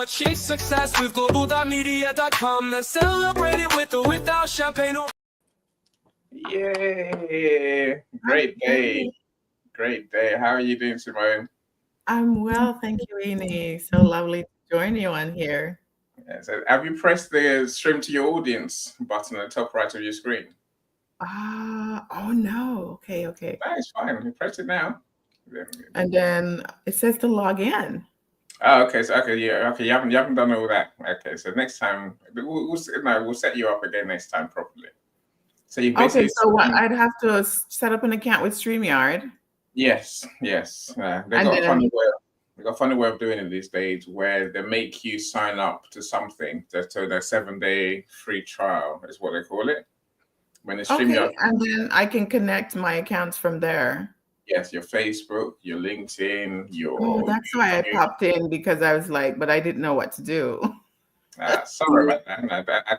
chase success with Global.Media.com and celebrate it with or without champagne. Yay! Great day. Great day. How are you doing, Simone? I'm well, thank you, Amy. So lovely to join you on here. Yeah, so have you pressed the stream to your audience button at the top right of your screen? Oh no. Okay. No, it's fine. You press it now. And then it says to log in. Oh, okay. So you haven't done all that. Okay, so next time we'll set you up again next time properly. So you basically so what? I'd have to set up an account with StreamYard. Yes. They got a funny way of doing it these days where they make you sign up to something. So their 7-day free trial is what they call it. When it's StreamYard, and then I can connect my accounts from there. Yes, your Facebook, your LinkedIn, your. Oh, that's why I popped in, because I was like, but I didn't know what to do. Sorry about that. I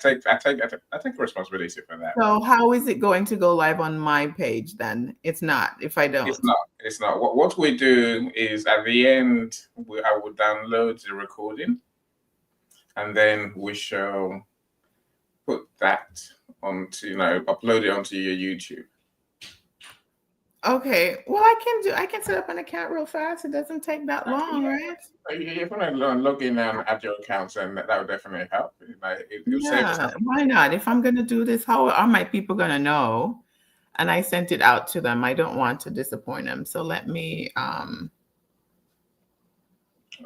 take responsibility for that. So how is it going to go live on my page then? It's not, if I don't. It's not. What we do is at the end, I will download the recording, and then we shall put that onto, upload it onto your YouTube. Okay. Well, I can set up an account real fast. It doesn't take that long, right? You're going to log in and add your accounts, and that would definitely help. Why not? If I'm going to do this, how are my people going to know? And I sent it out to them. I don't want to disappoint them. So let me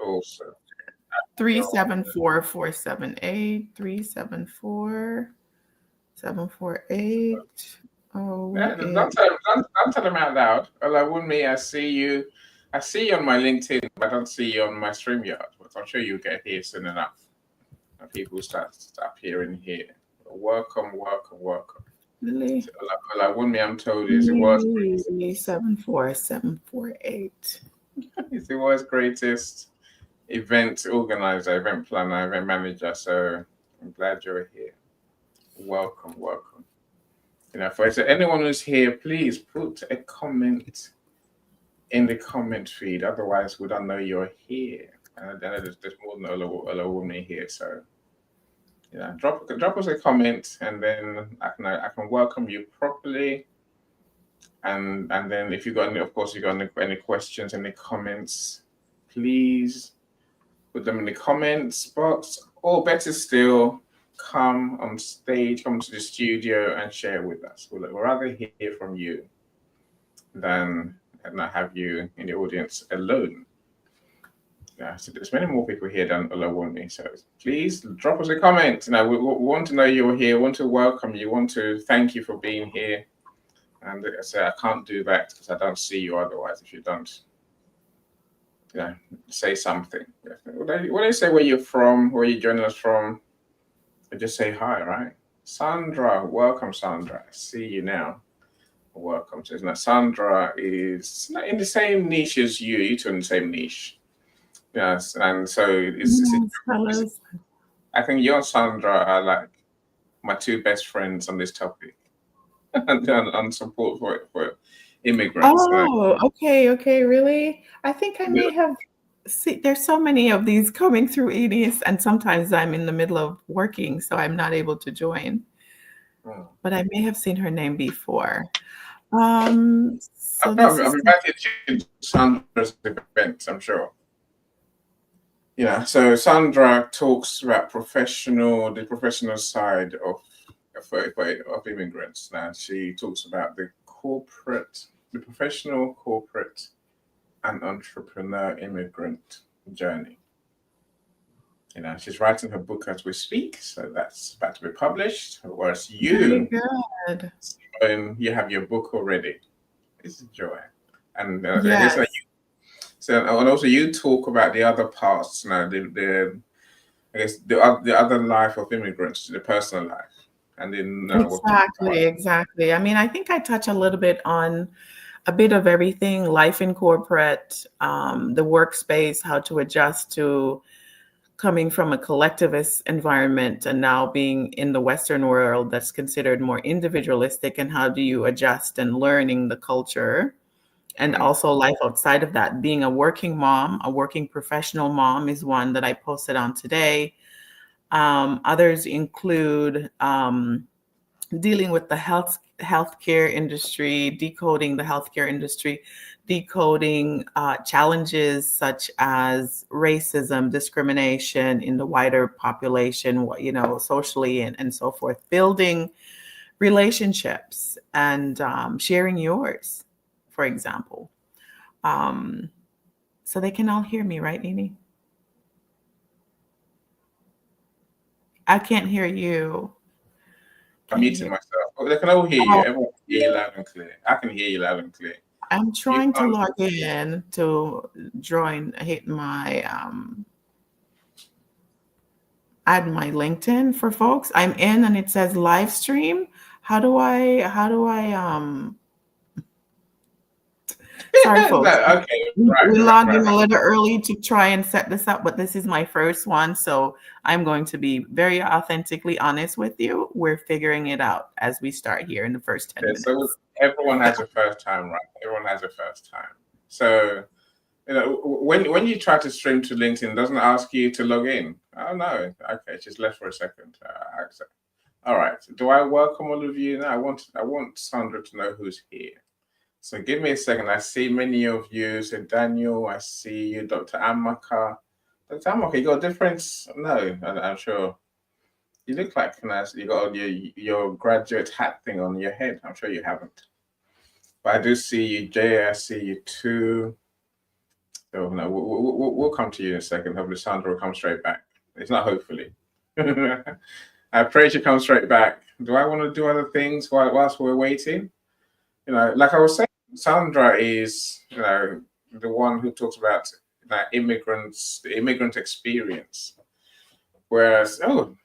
also 374-478 374-748. Oh, don't tell them out loud. Olawunmi, I see you on my LinkedIn, but I don't see you on my StreamYard. But I'm sure you'll get here soon enough. And people start appearing here. Welcome. Really? So, Olawunmi, I'm told, is the world's 74748. It's the world's greatest event organizer, event planner, event manager. So I'm glad you're here. Welcome. For anyone who's here, please put a comment in the comment feed. Otherwise, we don't know you're here. And then there's more than Olawunmi here. So, drop us a comment, and then I can welcome you properly. And then if you got any questions, any comments, please put them in the comments box. Or better still, come on stage, come to the studio and share with us. We'd rather hear from you than not have you in the audience alone. So there's many more people here than Olawunmi. So please drop us a comment. We want to know you're here, want to welcome you, want to thank you for being here. And I say I can't do that because I don't see you otherwise if you don't say something. What do you say where you're from, where you're joining us from? Just say hi, right? Sandra, welcome, Sandra. I see you now. Welcome. Sandra is in the same niche as you. You two in the same niche. Yes, and so I think you and Sandra are like my two best friends on this topic and support for immigrants. Oh, okay, really? I think I may have. See, there's so many of these coming through EDS, and sometimes I'm in the middle of working, so I'm not able to join. But I may have seen her name before. I've invited you to Sandra's event, I'm sure. So Sandra talks about the professional side of immigrants. Now she talks about the professional, corporate, and entrepreneur immigrant journey. She's writing her book as we speak, so that's about to be published. Whereas you have your book already. It's a joy, and and also you talk about the other parts. The other life of immigrants, the personal life, and then exactly. I mean, I think I touch a little bit on a bit of everything: life in corporate, the workspace, how to adjust to coming from a collectivist environment and now being in the Western world that's considered more individualistic, and how do you adjust and learning the culture and also life outside of that. Being a working mom, a working professional mom is one that I posted on today. Others include dealing with the healthcare industry, decoding the healthcare industry, decoding challenges such as racism, discrimination in the wider population, socially and so forth, building relationships and sharing yours, for example. So they can all hear me, right, Nini? I can't hear you. I'm Can you muting hear? myself. Oh, they can all hear you. Oh, Everyone can hear you loud and clear. I can hear you loud and clear. I'm You trying to can't. log in to hit my add my LinkedIn for folks. I'm in and it says live stream. How do I sorry No, folks. okay, We right, logged in right. a little early to try and set this up, but this is my first one, so I'm going to be very authentically honest with you. We're figuring it out as we start here in the first 10 Okay, so minutes. everyone has a first time, right? Everyone has a first time. So when you try to stream to LinkedIn, it doesn't ask you to log in. Oh no, okay, just left for a second. Accept. All right. Do I welcome all of you? No, I want Sandra to know who's here. So give me a second. I see many of you. So Daniel, I see you, Dr. Amaka. Dr. Amaka, you got a difference? No, I'm sure. You look like you got your graduate hat thing on your head. I'm sure you haven't. But I do see you, Jay. I see you too. So no, we'll come to you in a second. Hopefully, Sandra will come straight back. It's not hopefully. I pray she comes straight back. Do I want to do other things whilst we're waiting? Like I was saying, Sandra is, the one who talks about immigrants, the immigrant experience. Whereas, no,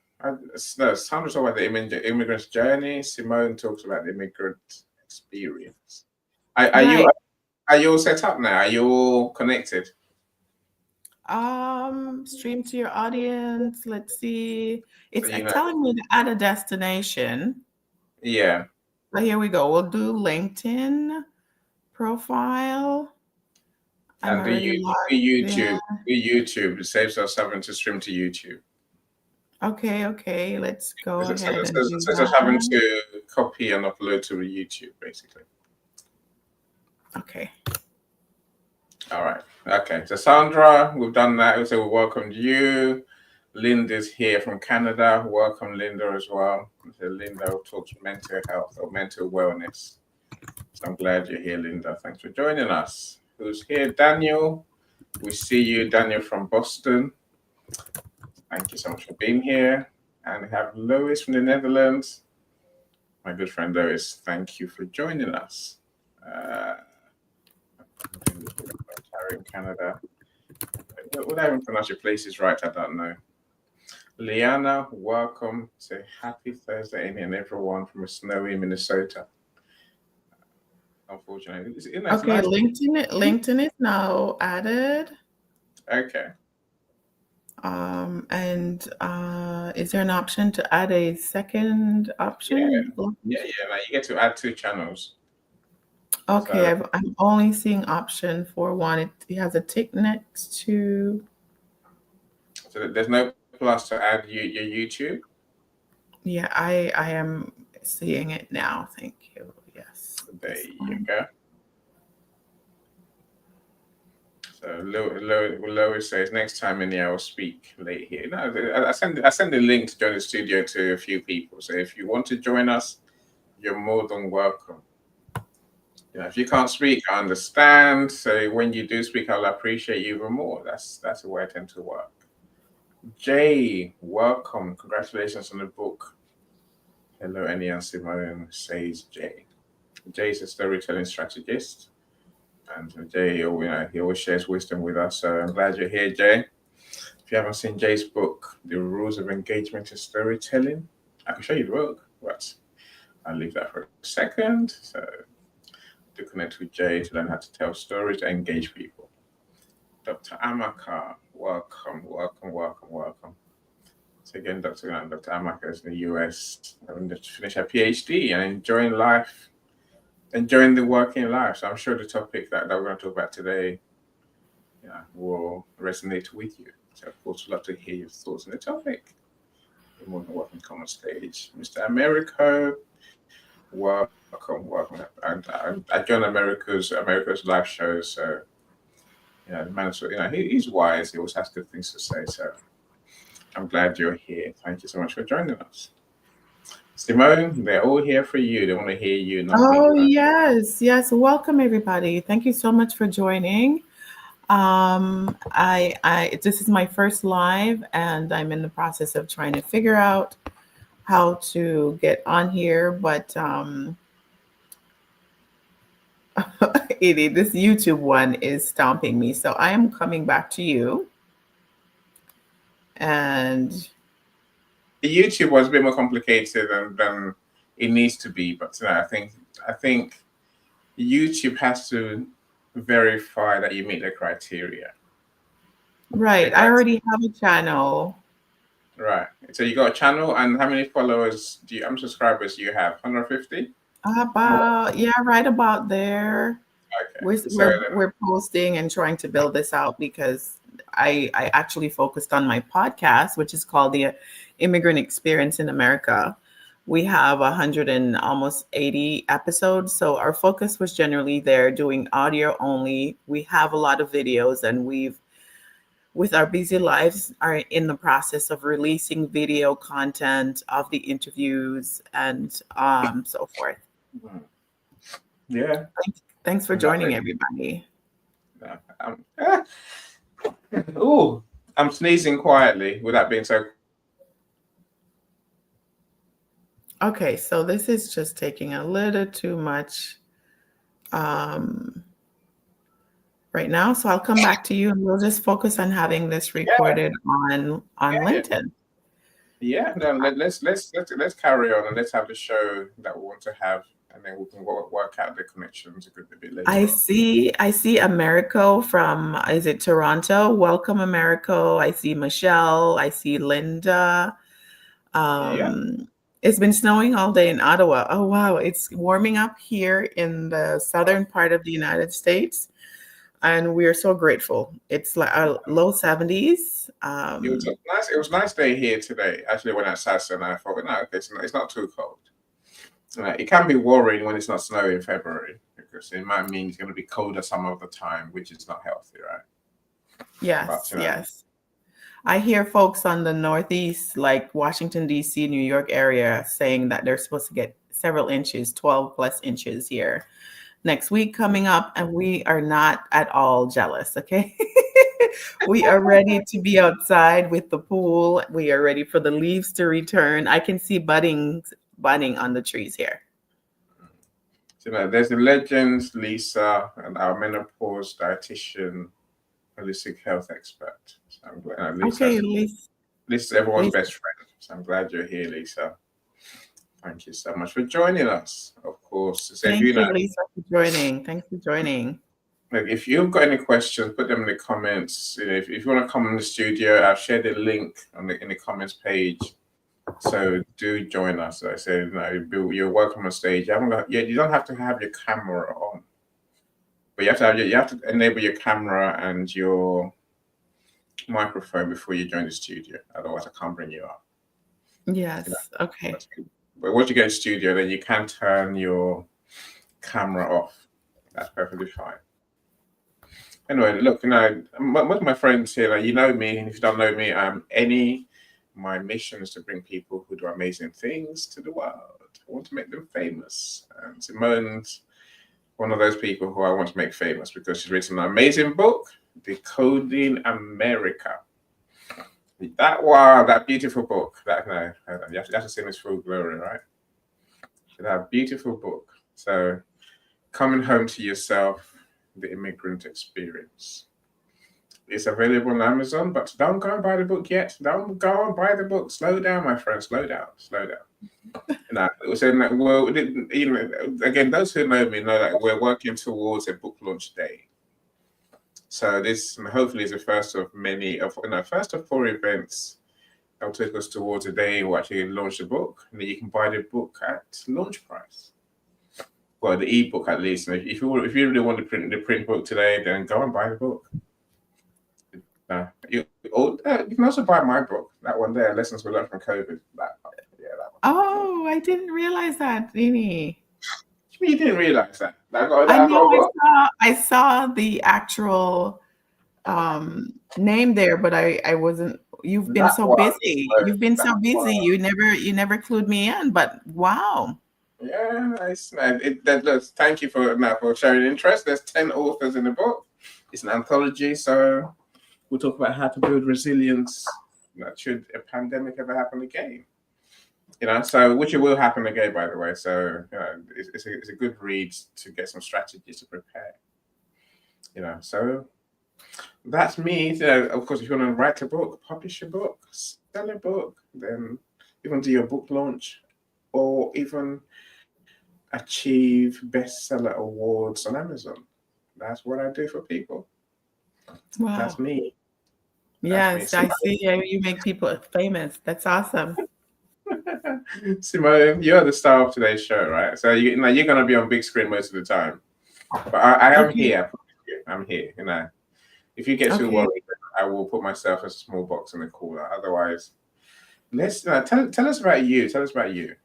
Sandra talks about the immigrant's journey. Simone talks about the immigrant experience. Are you Right. are you all set up now? Are you all connected? Stream to your audience. Let's see. So It's telling me to add a destination. yeah. But here we go. We'll do LinkedIn profile. I'm And already do logged in. YouTube. Do YouTube. It saves us having to stream to YouTube. Okay. Let's go So ahead and do so just having that. to copy and upload to YouTube, basically. Okay. All right. Okay. So Sandra, we've done that. So we welcomed you. Linda's here from Canada. Welcome, Linda, as well. So Linda talks mental health or mental wellness. So I'm glad you're here, Linda. Thanks for joining us. Who's here? Daniel. We see you, Daniel from Boston. Thank you so much for being here. And we have Lois from the Netherlands. My good friend Lois, thank you for joining us. Ontario, Canada. Would I even pronounce your places right? I don't know. Liana, welcome. Say happy Thursday, any and everyone from a snowy Minnesota. Unfortunately, isn't that Okay, nice? LinkedIn is now added. Okay. And is there an option to add a second option? Yeah. Now you get to add 2 channels. Okay, So, I'm only seeing option for one. It has a tick next to. so there's no plus to add your YouTube. Yeah, I am seeing it now. Thank you. Yes. There you go. So Lois says next time in I will speak late here. No, I send a link to join the studio to a few people. So if you want to join us, you're more than welcome. If you can't speak, I understand. So when you do speak, I'll appreciate you even more. That's the way I tend to work. Jay, welcome. Congratulations on the book. Hello, Annie and Simone, says Jay. Jay's a storytelling strategist. And Jay, he always shares wisdom with us. So I'm glad you're here, Jay. If you haven't seen Jay's book, The Rules of Engagement and Storytelling, I can show you the book, but I'll leave that for a second. So to connect with Jay to learn how to tell stories and engage people. Dr. Amaka, welcome. So again, Dr. Amaka is in the US, having just finished her PhD and enjoying life enjoying the working life. So I'm sure the topic that we're going to talk about today, will resonate with you. So of course, we'd love to hear your thoughts on the topic. You're more than welcome to come on stage, Mr. Americo. Welcome. And I joined America's live shows. So the man, he's wise. He always has good things to say. So I'm glad you're here. Thank you so much for joining us. Simone, they're all here for you. They want to hear you, not me. Oh, yes. Welcome, everybody. Thank you so much for joining. This is my first live, and I'm in the process of trying to figure out how to get on here, but this YouTube one is stomping me. So I am coming back to you. And the YouTube was a bit more complicated than it needs to be, but I think YouTube has to verify that you meet the criteria. Right. I already have a channel. Right. So you got a channel, and how many followers how many subscribers do you have? 150? Right about there. Okay. We're posting and trying to build this out because I actually focused on my podcast, which is called the Immigrant Experience in America. We have 100 and almost 80 episodes. So our focus was generally there doing audio only. We have a lot of videos, and with our busy lives, are in the process of releasing video content of the interviews and so forth. Yeah. Thanks for joining, everybody. I'm sneezing quietly without being so. Okay, so this is just taking a little too much right now. So I'll come back to you, and we'll just focus on having this recorded on LinkedIn. Yeah, no, let's carry on, and let's have the show that we want to have, and then we can work out the connections a bit later. I see Americo from, is it Toronto? Welcome, Americo. I see Michelle. I see Linda. It's been snowing all day in Ottawa. Oh, wow. It's warming up here in the southern part of the United States, and we are so grateful. It's like a low 70s. It was a nice day here today. Actually, went outside, and I thought, no, it's not too cold. It can be worrying when it's not snowing in February, because it might mean it's going to be colder some of the time, which is not healthy, right? Yes, yes. I hear folks on the Northeast, like Washington, D.C., New York area, saying that they're supposed to get several inches, 12 plus inches here next week coming up, and we are not at all jealous, okay? We are ready to be outside with the pool. We are ready for the leaves to return. I can see budding on the trees here. So there's the legends, Lisa, and our menopause dietitian, holistic health expert. So I'm glad, Lisa's everyone's best friend. So I'm glad you're here, Lisa. Thank you so much for joining us. Of course. Thank you, Lisa, for joining. Thanks for joining. If you've got any questions, put them in the comments. If you want to come in the studio, I'll share the link in the comments page. So do join us. I said, you're welcome on stage. You don't have to have your camera on, but you have to enable your camera and your microphone before you join the studio. Otherwise, I can't bring you up. Yes. Okay. But once you get in the studio, then you can turn your camera off. That's perfectly fine. Anyway, look, most of my friends here, you know me, and if you don't know me, my mission is to bring people who do amazing things to the world. I want to make them famous. And Simone's one of those people who I want to make famous because she's written an amazing book, Decoding America. That beautiful book. You have to sing this full glory, right? That beautiful book. So, Coming Home to Yourself, The Immigrant Experience. It's available on Amazon, but don't go and buy the book yet. Don't go and buy the book. Slow down, my friend. Slow down. Again, those who know me know that we're working towards a book launch day. So this hopefully is the first of first of 4 events that will take us towards a day we'll actually launch the book, and then you can buy the book at launch price. well, the ebook at least. And if you really want to print the print book today, then go and buy the book. You can also buy my book, that one there, Lessons We Learned from COVID. That one. Oh, I didn't realize that, Rini. You didn't realize that. I know I saw the actual name there, but I wasn't. You've been so busy. You've been so busy. You never clued me in. But wow. Yeah, nice. Thank you for showing interest. There's 10 authors in the book. It's an anthology, so we'll talk about how to build resilience should a pandemic ever happen again. So which it will happen again, by the way. So it's a good read to get some strategies to prepare. So that's me. Of course, if you want to write a book, publish a book, sell a book, then even do your book launch, or even achieve bestseller awards on Amazon. That's what I do for people. Wow. That's me. Yes, I see you make people famous. That's awesome. Simone, you're the star of today's show, right? So you're going to be on big screen most of the time. But I am here. I'm here. If you get too worried, I will put myself as a small box in the corner. Otherwise, let's tell us about you. Tell us about you.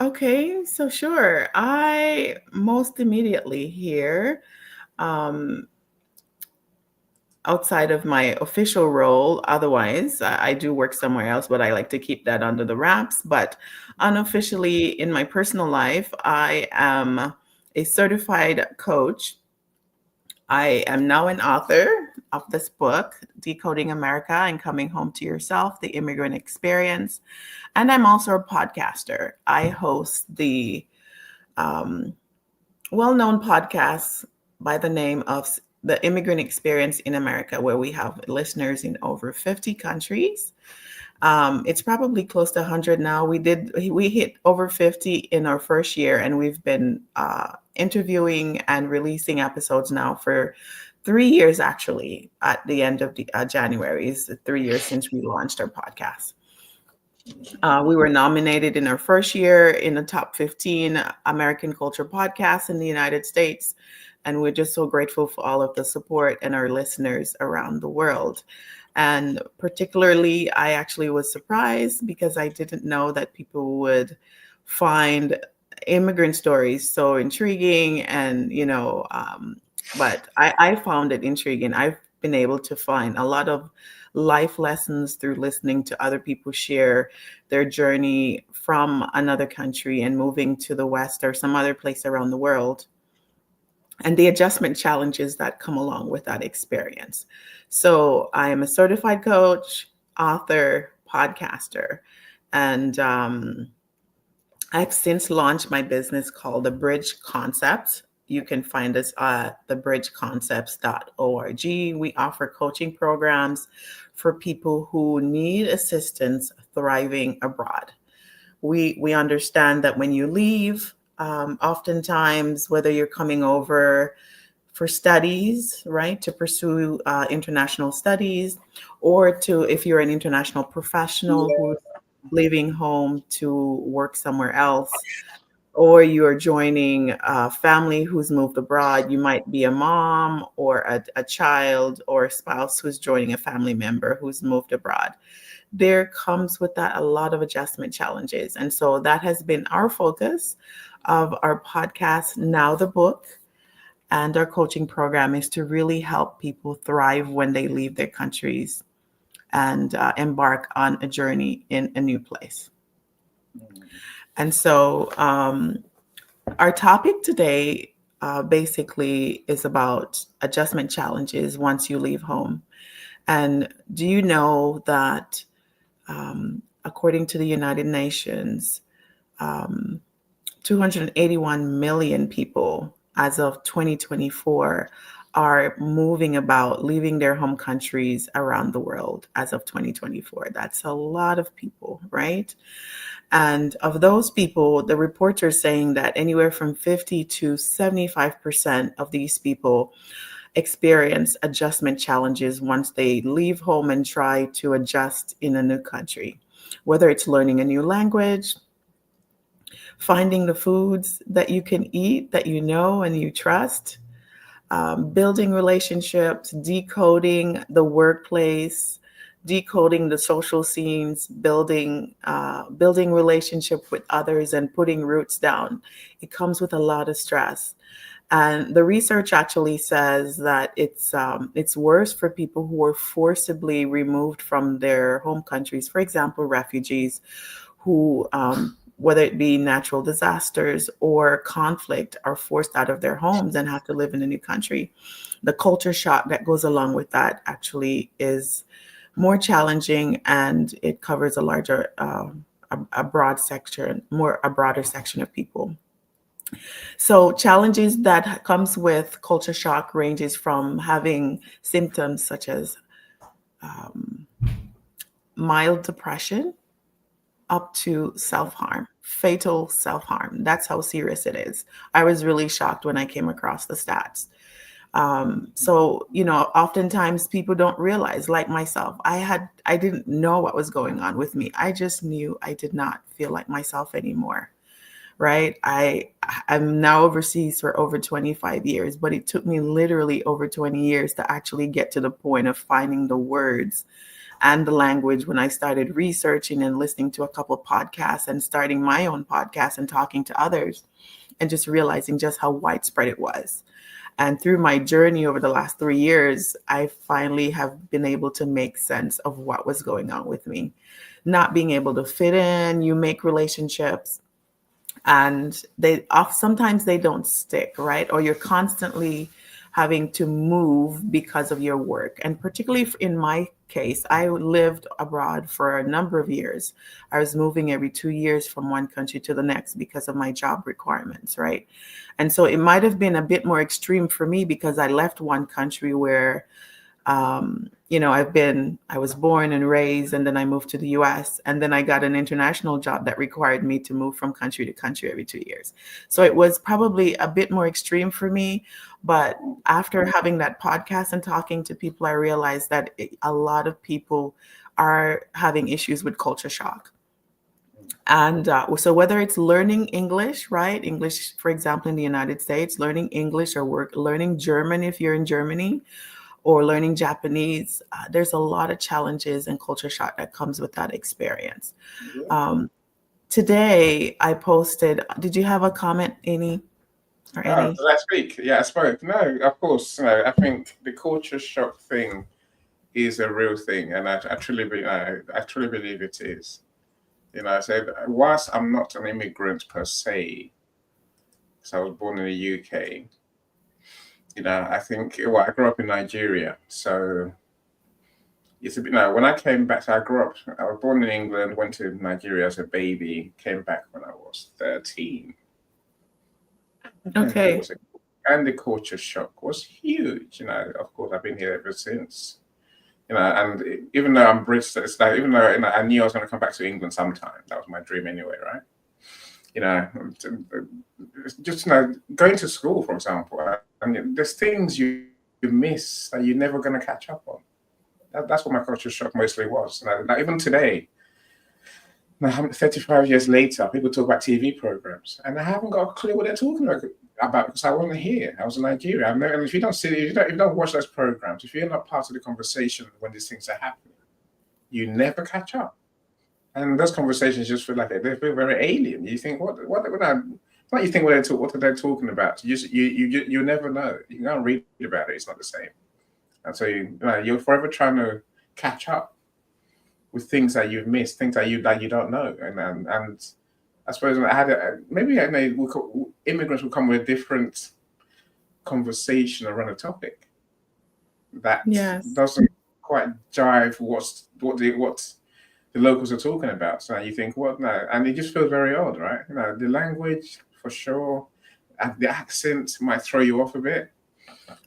Okay, so sure. I most immediately here, outside of my official role, otherwise, I do work somewhere else, but I like to keep that under the wraps. But unofficially, in my personal life, I am a certified coach. I am now an author of this book, Decoding America and Coming Home to Yourself, the Immigrant Experience. And I'm also a podcaster. I host the well-known podcast by the name of The Immigrant Experience in America, where we have listeners in over 50 countries. It's probably close to 100 now. We hit over 50 in our first year, and we've been interviewing and releasing episodes now for 3 years, actually. At the end of January is 3 years since we launched our podcast. We were nominated in our first year in the top 15 American culture podcasts in the United States. And we're just so grateful for all of the support and our listeners around the world. And particularly, I actually was surprised because I didn't know that people would find immigrant stories so intriguing. And, but I found it intriguing. I've been able to find a lot of life lessons through listening to other people share their journey from another country and moving to the West or some other place around the world, and the adjustment challenges that come along with that experience. So I am a certified coach, author, podcaster, and I've since launched my business called The Bridge Concept. You can find us at thebridgeconcepts.org. We offer coaching programs for people who need assistance thriving abroad. We understand that when you leave, oftentimes, whether you're coming over for studies, right, to pursue international studies, or if you're an international professional who's leaving home to work somewhere else, or you're joining a family who's moved abroad, you might be a mom or a child or a spouse who's joining a family member who's moved abroad. There comes with that a lot of adjustment challenges. And so that has been our focus of our podcast, Now the Book, and our coaching program is to really help people thrive when they leave their countries and embark on a journey in a new place. And so our topic today basically is about adjustment challenges once you leave home. And do you know that according to the United Nations, 281 million people as of 2024 are moving about, leaving their home countries around the world as of 2024. That's a lot of people, right? And of those people, the reports are saying that anywhere from 50 to 75% of these people experience adjustment challenges once they leave home and try to adjust in a new country, whether it's learning a new language, finding the foods that you can eat that you know and you trust, building relationships, decoding the workplace, decoding the social scenes, building relationship with others, and putting roots down. It comes with a lot of stress. And the research actually says that it's worse for people who are forcibly removed from their home countries. For example, refugees who, whether it be natural disasters or conflict, are forced out of their homes and have to live in a new country. The culture shock that goes along with that actually is more challenging, and it covers a larger, a broad section, a broader section of people. So challenges that comes with culture shock ranges from having symptoms such as um, mild depression up to self-harm, fatal self-harm. That's how serious it is. I was really shocked when I came across the stats. So, oftentimes people don't realize, like myself, I didn't know what was going on with me. I just knew I did not feel like myself anymore. Right. I'm now overseas for over 25 years, but it took me literally over 20 years to actually get to the point of finding the words and the language when I started researching and listening to a couple of podcasts and starting my own podcast and talking to others and just realizing just how widespread it was. And through my journey over the last 3 years, I finally have been able to make sense of what was going on with me. Not being able to fit in, you make relationships, and sometimes they don't stick, right? Or you're constantly having to move because of your work. And particularly in my case, I lived abroad for a number of years. I was moving every 2 years from one country to the next because of my job requirements, right? And so it might have been a bit more extreme for me because I left one country where I was born and raised, and then I moved to the US, and then I got an international job that required me to move from country to country every 2 years. So it was probably a bit more extreme for me. But after having that podcast and talking to people, I realized that a lot of people are having issues with culture shock. And so whether it's learning English, right? English, for example, in the United States, learning English, or learning German if you're in Germany, or learning Japanese, there's a lot of challenges and culture shock that comes with that experience. Yeah. Today, I posted, did you have a comment, Amy? Or Oh, any? did I speak? Yeah, I spoke. No, of course. No, I think the culture shock thing is a real thing, and I truly believe it is. I said, whilst I'm not an immigrant per se, so I was born in the UK. I think, I grew up in Nigeria, so it's a bit. When I came back, so I was born in England, went to Nigeria as a baby, came back when I was 13. Okay. And the culture shock was huge. Of course, I've been here ever since. And even though I'm British, it's like, even though I knew I was going to come back to England sometime, that was my dream anyway, right? Just going to school, for example. There's things you miss that you're never going to catch up on. That's what my culture shock mostly was. Even today, now 35 years later, people talk about TV programs, and I haven't got a clue what they're talking about because I wasn't here. I was in Nigeria. And if you don't watch those programs, if you're not part of the conversation when these things are happening, you never catch up. And those conversations just feel like they feel very alien. You think, what you think what are they talking about? You never know. You can't read about it. It's not the same. And so you're forever trying to catch up with things that you've missed, things that you don't know. And I suppose immigrants will come with a different conversation around a topic that doesn't quite jive what the locals are talking about. So you think, what? No, and it just feels very odd, right? The language for sure, and the accent might throw you off a bit.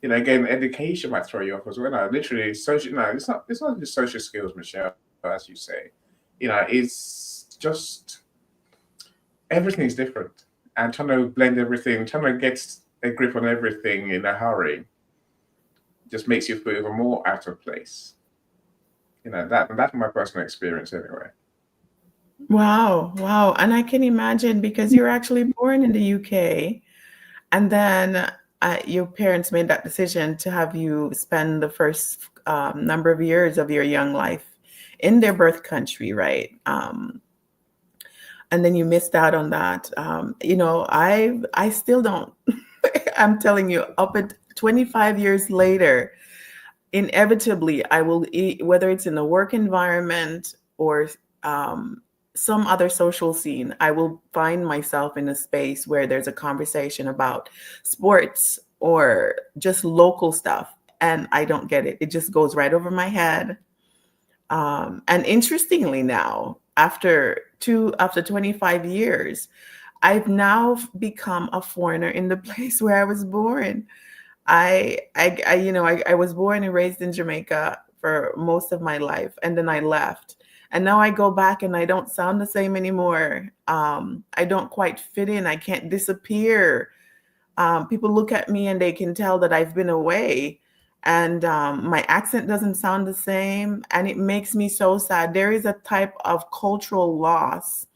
Again, education might throw you off as well. Literally, social. No, it's not just social skills, Michelle, as you say. It's just everything is different, and trying to blend everything, trying to get a grip on everything in a hurry, just makes you feel even more out of place. That's my personal experience anyway. Wow, wow. And I can imagine because you're actually born in the UK, and then your parents made that decision to have you spend the first number of years of your young life in their birth country, right? And then you missed out on that. I still don't. I'm telling you, up at 25 years later, inevitably I will eat, whether it's in a work environment or um, some other social scene, I will find myself in a space where there's a conversation about sports or just local stuff, and I don't get it. It just goes right over my head. And interestingly, now after 25 years, I've now become a foreigner in the place where I was born. I was born and raised in Jamaica for most of my life, and then I left. And now I go back and I don't sound the same anymore. I don't quite fit in. I can't disappear. People look at me and they can tell that I've been away, and my accent doesn't sound the same, and it makes me so sad. There is a type of cultural loss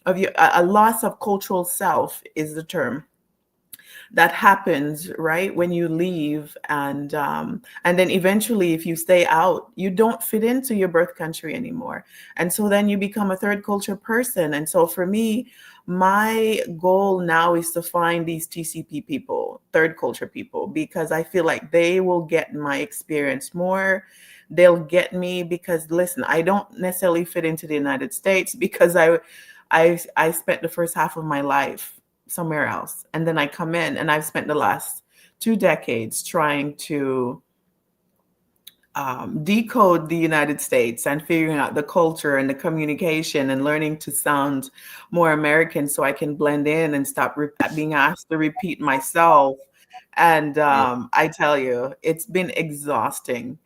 of you, a loss of cultural self is the term that happens right when you leave, and then eventually if you stay out you don't fit into your birth country anymore, and so then you become a third culture person. And so for me, my goal now is to find these TCP people, third culture people, because I feel like they will get my experience more. They'll get me because listen, I don't necessarily fit into the United States because I spent the first half of my life somewhere else. And then I come in and I've spent the last 2 decades trying to decode the United States and figuring out the culture and the communication and learning to sound more American so I can blend in and stop being asked to repeat myself. And Mm. I tell you, it's been exhausting.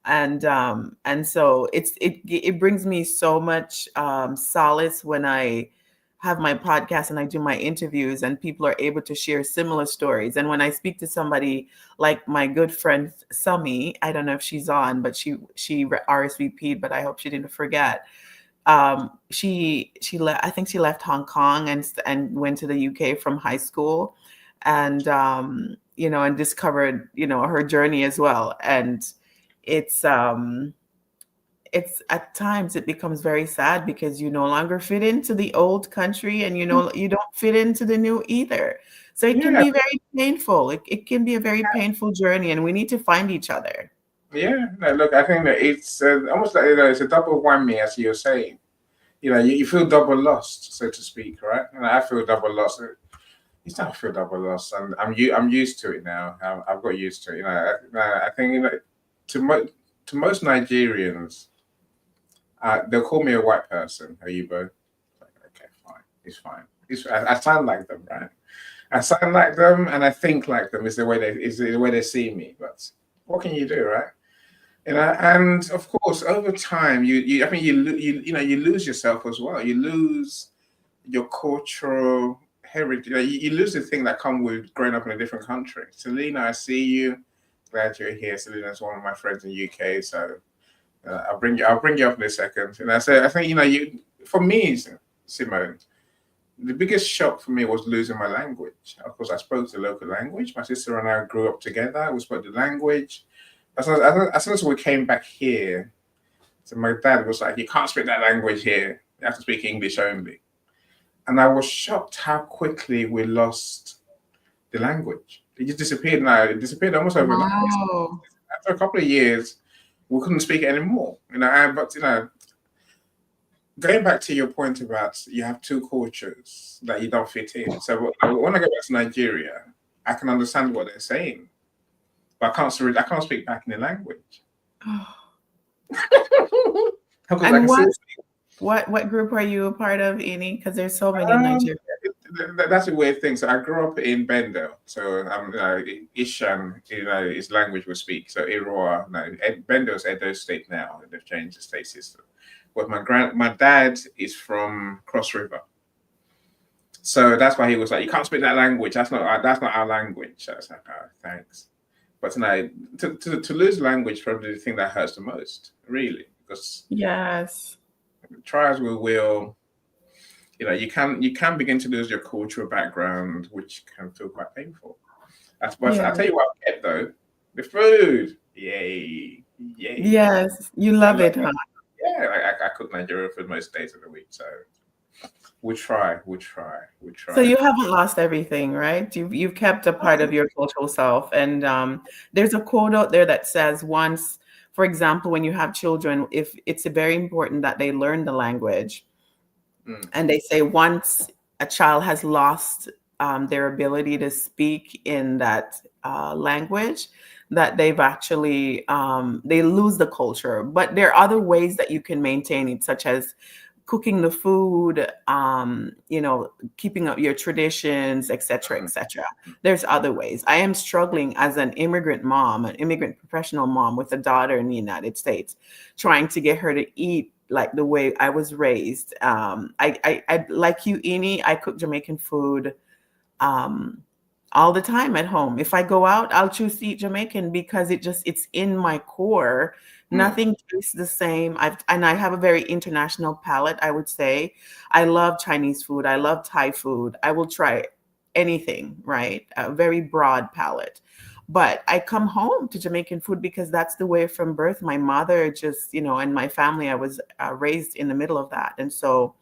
And so it brings me so much solace when I have my podcast and I do my interviews and people are able to share similar stories. And when I speak to somebody like my good friend Sumi, I don't know if she's on, but she RSVP'd, but I hope she didn't forget. She left. I think she left Hong Kong and went to the UK from high school, and and discovered her journey as well. And it's it's at times it becomes very sad because you no longer fit into the old country, and you don't fit into the new either. So it can Yeah, be very painful. It can be a very painful journey, and we need to find each other. yeah. No, look, I think that it's almost like it's a double whammy, as you're saying. You feel double lost, so to speak, right? And I feel double lost. You don't feel double lost, and I'm used to it now. I've got used to it. I think to most Nigerians, they'll call me a white person. Are you both? Like, okay, fine. It's fine. I sound like them, right? I sound like them, and I think like them. Is the way they see me. But what can you do, right? And of course, over time, I think you lose yourself as well. You lose your cultural heritage. You lose the thing that come with growing up in a different country. Selena, I see you. Glad you're here. Selena's one of my friends in the UK, so I'll bring you up in a second. And I think for me, Simone, the biggest shock for me was losing my language. Of course, I spoke the local language. My sister and I grew up together. We spoke the language. As soon as we came back here, so my dad was like, "You can't speak that language here. You have to speak English only." And I was shocked how quickly we lost the language. It just disappeared. Now it disappeared almost overnight. Wow. After a couple of years, we couldn't speak it anymore. But going back to your point about you have two cultures that you don't fit in. So when I go back to Nigeria, I can understand what they're saying, but I can't speak back in the language. Because I And can still what group are you a part of, Ini? Because there's so many in Um, Nigeria. that's a weird thing. So I grew up in Bendo, so Ishan, is language we speak. So Iroa, no, Bendo's Edo State now. They've changed the state system. But my dad is from Cross River, so that's why he was like, "You can't speak that language. That's not our language." So I was like, "Oh, thanks." But to lose language probably the thing that hurts the most, really, because Yes. try as we will. you can begin to lose your cultural background, which can feel quite painful. But Yeah. I'll tell you what I get though, the food, yay, yay. Yes, you I love love it, huh? it. Yeah, I cook Nigerian food most days of the week, so we try. So you haven't lost everything, right? You've kept a part of your cultural self. And there's a quote out there that says once, for example, when you have children, if it's very important that they learn the language, Mm, and they say once a child has lost their ability to speak in that language, that they've actually they lose the culture. But there are other ways that you can maintain it, such as cooking the food, keeping up your traditions, et cetera, et mm, cetera. There's other ways. I am struggling as an immigrant mom, an immigrant professional mom with a daughter in the United States, trying to get her to eat like the way I was raised. I like you, Eni, I cook Jamaican food um, all the time at home. If I go out, I'll choose to eat Jamaican because it's in my core. mm. Nothing tastes the same. I have a very international palate, I would say. I love Chinese food. I love Thai food. I will try anything, right? A very broad palate. But I come home to Jamaican food because that's the way from birth. My mother just, and my family, I was raised in the middle of that. And so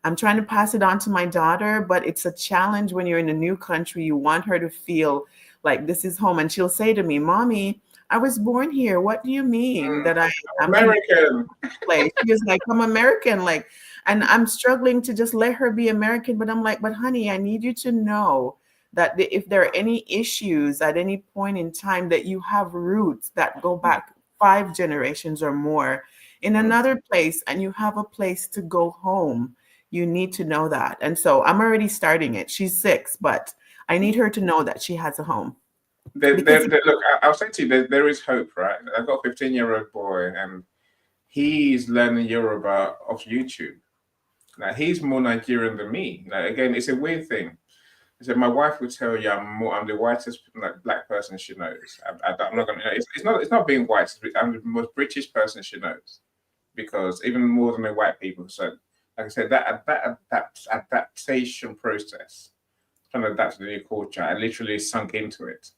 I'm trying to pass it on to my daughter, but it's a challenge when you're in a new country. You want her to feel like this is home. And she'll say to me, Mommy, I was born here. What do you mean that I'm from American. this place? She was like, I'm American. Like, and I'm struggling to just let her be American. But I'm like, but honey, I need you to know that if there are any issues at any point in time, that you have roots that go Mm, back 5 generations or more in mm. another place, and you have a place to go home. You need to know that. And so I'm already starting it. She's 6, but I need her to know that she has a home because Look, I'll say to you, there is hope, right? I've got a 15-year-old boy, and he's learning Yoruba off YouTube. Now, he's more Nigerian than me. Now, again, it's a weird thing. So my wife would tell you I'm the whitest like, black person she knows. I'm not gonna. It's not being white. I'm the most British person she knows because even more than the white people. So like I said, that adaptation process, trying to adapt to the new culture, I literally sunk into it.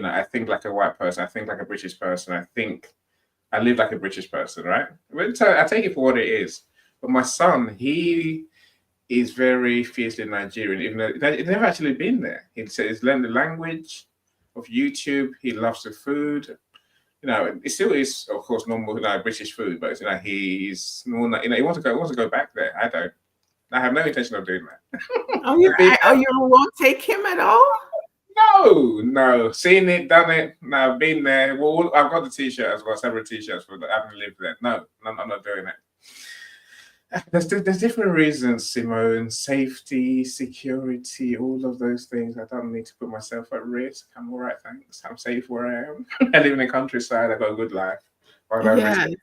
I think like a white person. I think like a British person. I live like a British person, right? But I take it for what it is. But my son, he is very fiercely Nigerian, even though he's never actually been there. He said he's learned the language of YouTube. He loves the food. It still is, of course, normal British food, but he's more. He wants to go back there. I don't. I have no intention of doing that. oh, you Being- you won't take him at all? no, no, seen it, done it. No, I've been there. Well, I've got the T-shirt as well, several T-shirts for that. I haven't lived there. No, I'm not doing it. There's different reasons, Simone. Safety, security, all of those things. I don't need to put myself at risk. I'm all right, thanks. I'm safe where I am. I live in the countryside. I've got a good life. Why would I risk Yes.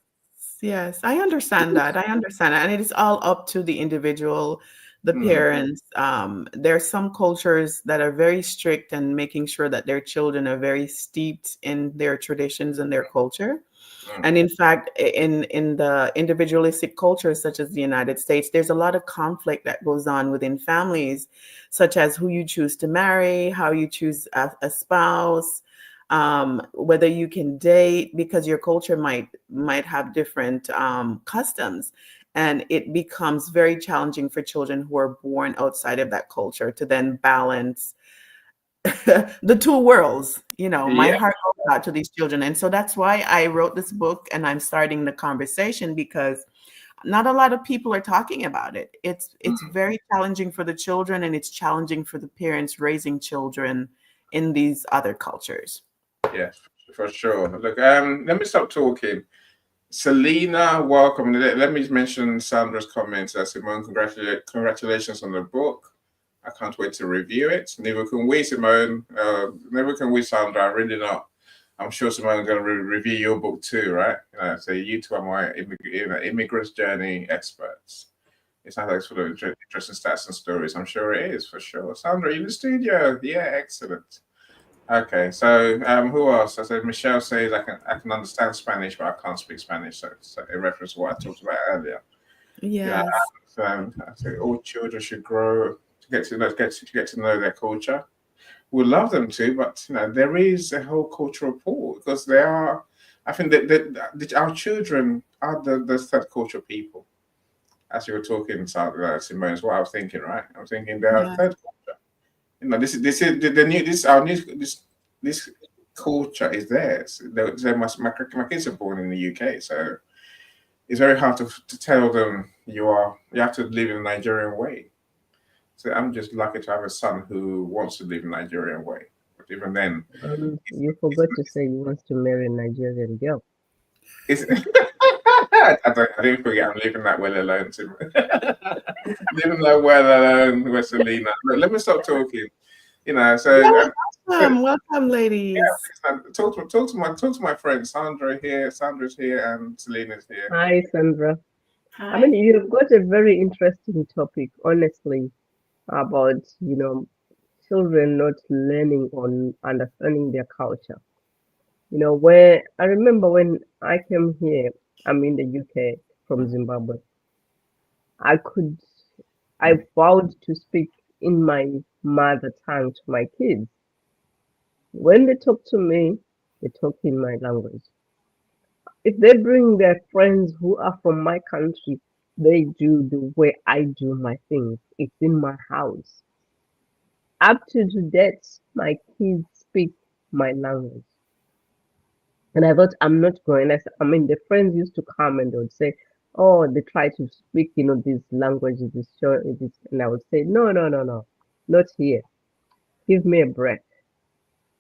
Yes, I understand that. I understand that. And it is all up to the individual, the Mm, parents. There are some cultures that are very strict and making sure that their children are very steeped in their traditions and their culture. mm, And in fact, in the individualistic cultures such as the United States, there's a lot of conflict that goes on within families, such as who you choose to marry, how you choose a spouse, whether you can date, because your culture might have different customs. And it becomes very challenging for children who are born outside of that culture to then balance the two worlds. My yeah. heart goes out to these children. And so that's why I wrote this book and I'm starting the conversation, because not a lot of people are talking about it. It's Mm, very challenging for the children, and it's challenging for the parents raising children in these other cultures. yes, for sure. Look, let me stop talking. Selena, welcome. Let me mention Sandra's comments. Simone, congratulations on the book. I can't wait to review it. Neither can we, Simone. Neither can we, Sandra. Really not. I'm sure Simone's going to review your book too, right? So you two are my immigrants journey experts. It sounds like it's full of interesting stats and stories. I'm sure it is, for sure. Sandra, you in the studio? Yeah, excellent. Okay, so who else? I said Michelle says I can understand Spanish, but I can't speak Spanish. So in reference to what I talked about earlier. Yes. I say all children should grow to get to know their culture. We love them too, but there is a whole cultural pull because they are. I think that our children are the third culture people. As you were talking, Simone, is what I was thinking. Right, I was thinking they are Yeah. third culture. This is the new this our new this culture is theirs. My kids are born in the UK, so it's very hard to tell them you have to live in a Nigerian way. So I'm just lucky to have a son who wants to live in Nigerian way. But even then, You forgot to say you want to marry a Nigerian girl. it's I didn't forget I'm leaving that well alone too. Leaving that well alone, Wesselina. Let me stop talking. So Welcome, welcome, ladies. talk to my friends. Sandra's here, and Selena's here. Hi, Sandra. I Hi. mean, you've got a very interesting topic, honestly, about, children not learning or understanding their culture. Where I remember when I came here, I'm in the UK from Zimbabwe. I could, I vowed to speak in my mother tongue to my kids. When they talk to me, they talk in my language. If they bring their friends who are from my country, they do the way I do my things. It's in my house. Up to date, my kids speak my language. And I thought I'm not going. I mean, the friends used to come and they would say, "Oh, they try to speak, these languages, this show, this," and I would say, "No, no, no, no, not here. Give me a break.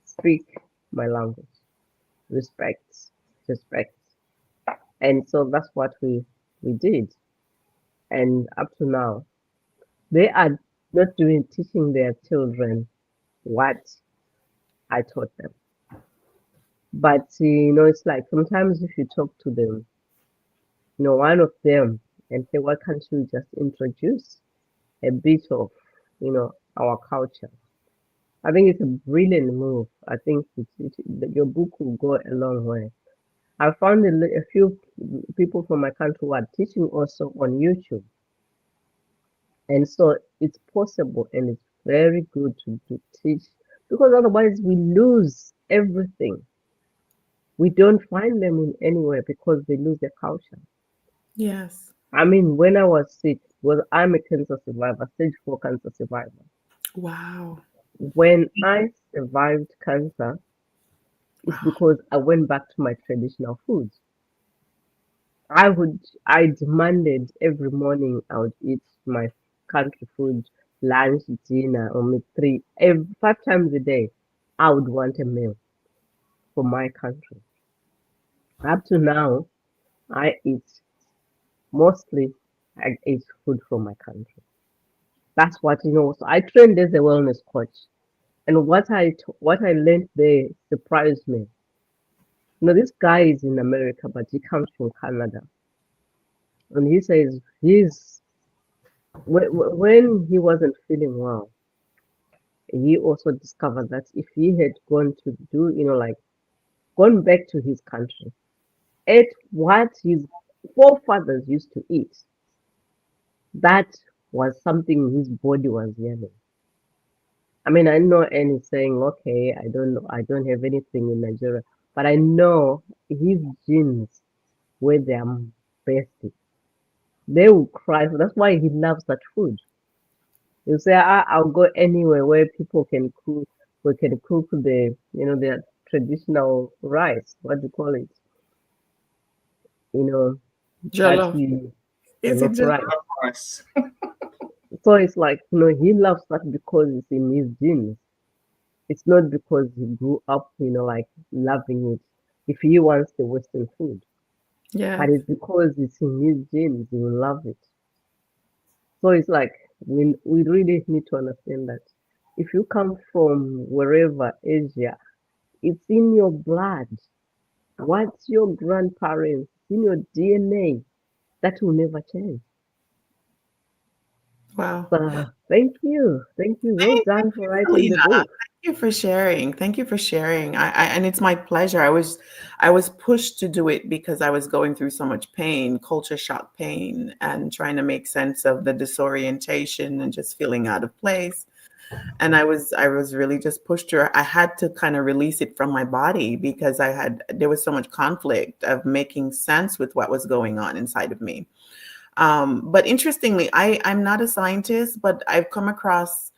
Speak my language. Respect, respect." And so that's what we did. And up to now, they are not doing teaching their children what I taught them. But it's like sometimes if you talk to them, one of them, and say, "Why can't you just introduce a bit of, our culture?" I think it's a brilliant move. I think your book will go a long way. I found a few people from my country who are teaching also on YouTube. And so it's possible and it's very good to teach because otherwise we lose everything. We don't find them in anywhere because they lose their culture. Yes. I mean, when I was sick, well, I'm a cancer survivor, stage 4 cancer survivor. Wow. When I survived cancer, it's Wow. because I went back to my traditional foods. I demanded every morning I would eat my country food, lunch, dinner, or maybe 5 times a day. I would want a meal from my country. Up to now, I eat mostly I eat food from my country. That's what So I trained as a wellness coach, and what I learned there surprised me. This guy is in America, but he comes from Canada, and he says when he wasn't feeling well, he also discovered that if he had gone to do, like gone back to his country, ate what his forefathers used to eat, that was something his body was yearning. I mean, I know and he's saying, okay, I don't know, I don't have anything in Nigeria, but I know his genes were their best. They will cry. So that's why he loves that food. You say, I'll go anywhere where people can cook. We can cook their traditional rice. What do you call it? You know, that Jollof. you Is it jollof just rice. Nice. So it's like, he loves that because it's in his genes. It's not because he grew up, like loving it. If he wants the Western food, but yes. it's because it's in his genes. He will love it. So it's like we really need to understand that if you come from wherever Asia, it's in your blood. What's your grandparents? It's in your DNA. That will never change. Wow. Thank you. Thank you. Well Thank done for you, writing Lena. the book. Thank you for sharing. Thank you for sharing. And it's my pleasure. I was pushed to do it because I was going through so much pain, culture shock pain, and trying to make sense of the disorientation and just feeling out of place. And I was really just pushed to. I had to kind of release it from my body because there was so much conflict of making sense with what was going on inside of me. But interestingly, I'm not a scientist, but I've come across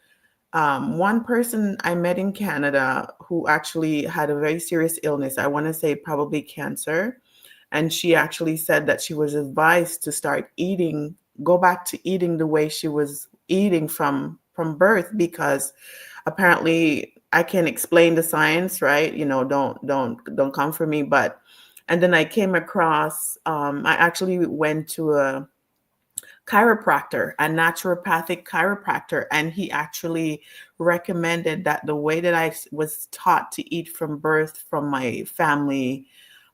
one person I met in Canada who actually had a very serious illness. I want to say probably cancer. And she actually said that she was advised to go back to eating the way she was eating from birth, because apparently I can explain the science, right? Don't come for me. And then I came across, I actually went to a chiropractor, a naturopathic chiropractor, and he actually recommended that the way that I was taught to eat from birth from my family,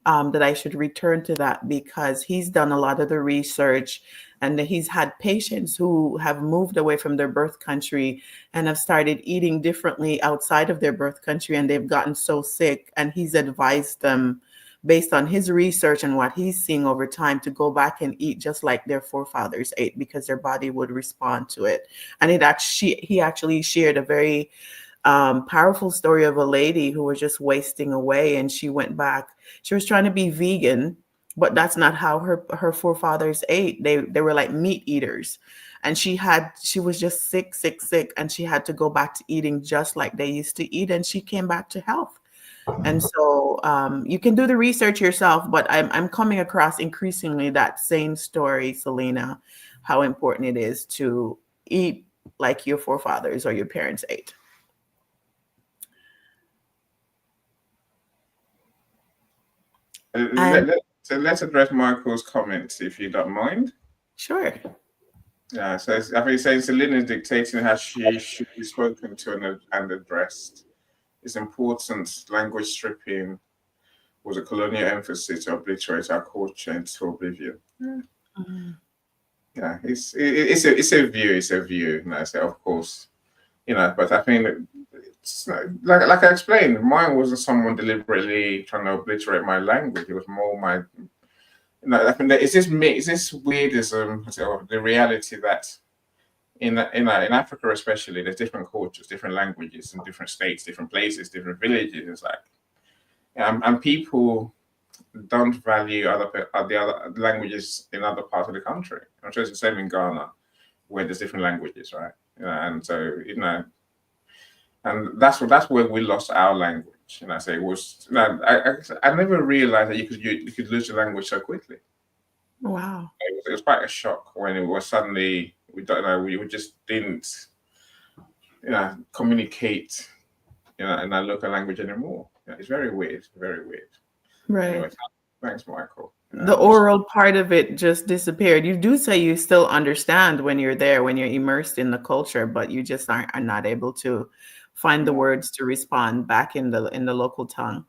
that I should return to that, because he's done a lot of the research and that he's had patients who have moved away from their birth country and have started eating differently outside of their birth country, and they've gotten so sick, and he's advised them, based on his research and what he's seeing over time, to go back and eat just like their forefathers ate, because their body would respond to it. And he actually shared a very powerful story of a lady who was just wasting away, and she went back. She was trying to be vegan, but that's not how her forefathers ate. They were like meat eaters, and she was just sick, and she had to go back to eating just like they used to eat, and she came back to health. And so you can do the research yourself, but I'm coming across increasingly that same story, Selena, how important it is to eat like your forefathers or your parents ate. So let's address Michael's comments, if you don't mind. Sure. Yeah, so I think he's saying Selena is dictating how she should be spoken to and addressed. It's important. Language stripping was a colonial emphasis to obliterate our culture into oblivion. Yeah, it's a view. It's a view. And I say, of course, but I think that it's like I explained, mine wasn't someone deliberately trying to obliterate my language. It was more my, I think that it's this weirdism of the reality that in Africa especially, there's different cultures, different languages, in different states, different places, different villages. It's like, and people don't value the other languages in other parts of the country. I'm sure it's the same in Ghana, where there's different languages, right? And so and that's where we lost our language. And I say it was. I never realized that you could lose your language so quickly. Wow. It was quite a shock when it was suddenly we just didn't communicate in our local language anymore. It's very weird, very weird. Right. Anyway, thanks, Michael. The oral part of it just disappeared. You do say you still understand when you're there, when you're immersed in the culture, but you just are not able to find the words to respond back in the local tongue.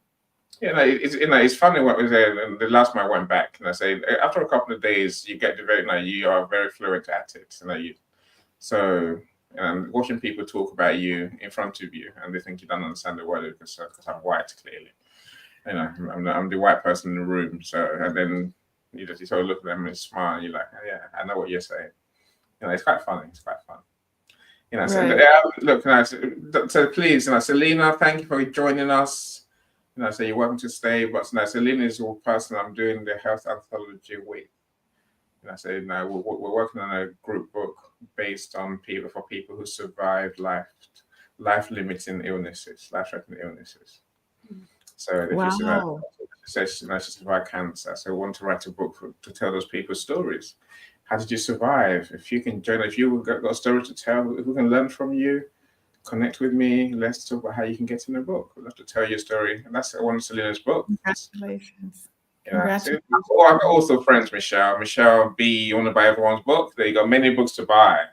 Yeah, it's funny what was there. The last time I went back, and I say after a couple of days, you get you are very fluent at it. So watching people talk about you in front of you, and they think you don't understand the word because I'm white, clearly. I'm the white person in the room. So and then you sort of look at them and smile, and you're like, oh, yeah, I know what you're saying. It's quite funny. It's quite fun. Right. So look, so please, Selena, thank you for joining us. So you're welcome to stay. But Selena is the person I'm doing the health anthology with. We're working on a group book based on people who survived life-limiting illnesses, life-threatening illnesses. So if you survive cancer, so I want to write a book to tell those people's stories. How did you survive? If you can join, if you've got a story to tell, if we can learn from you, connect with me. Let's talk about how you can get in the book. I'd love to tell your story. And that's one of Selena's book. Congratulations. Congratulations. I've also friends, Michelle B. You want to buy everyone's book? There you go. Many books to buy.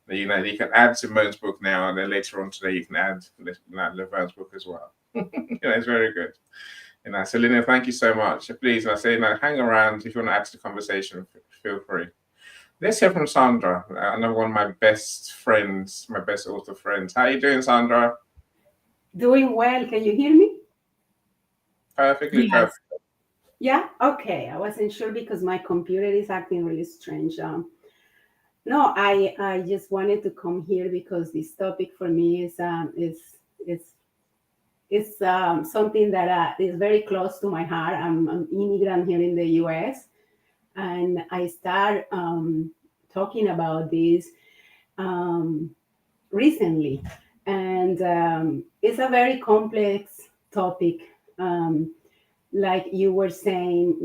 You can add Simone's book now, and then later on today you can add Levan's book as well. It's very good. Selena, thank you so much. Please, hang around if you want to add to the conversation. Feel free. Let's hear from Sandra. Another one of my best friends, my best author friends. How are you doing, Sandra? Doing well. Can you hear me? Perfectly Yes. perfect. Yeah? Okay. I wasn't sure because my computer is acting really strange. No, I just wanted to come here because this topic for me is something that is very close to my heart. I'm an immigrant here in the U.S. and I start talking about this um, recently, and it's a very complex topic. Um, like you were saying,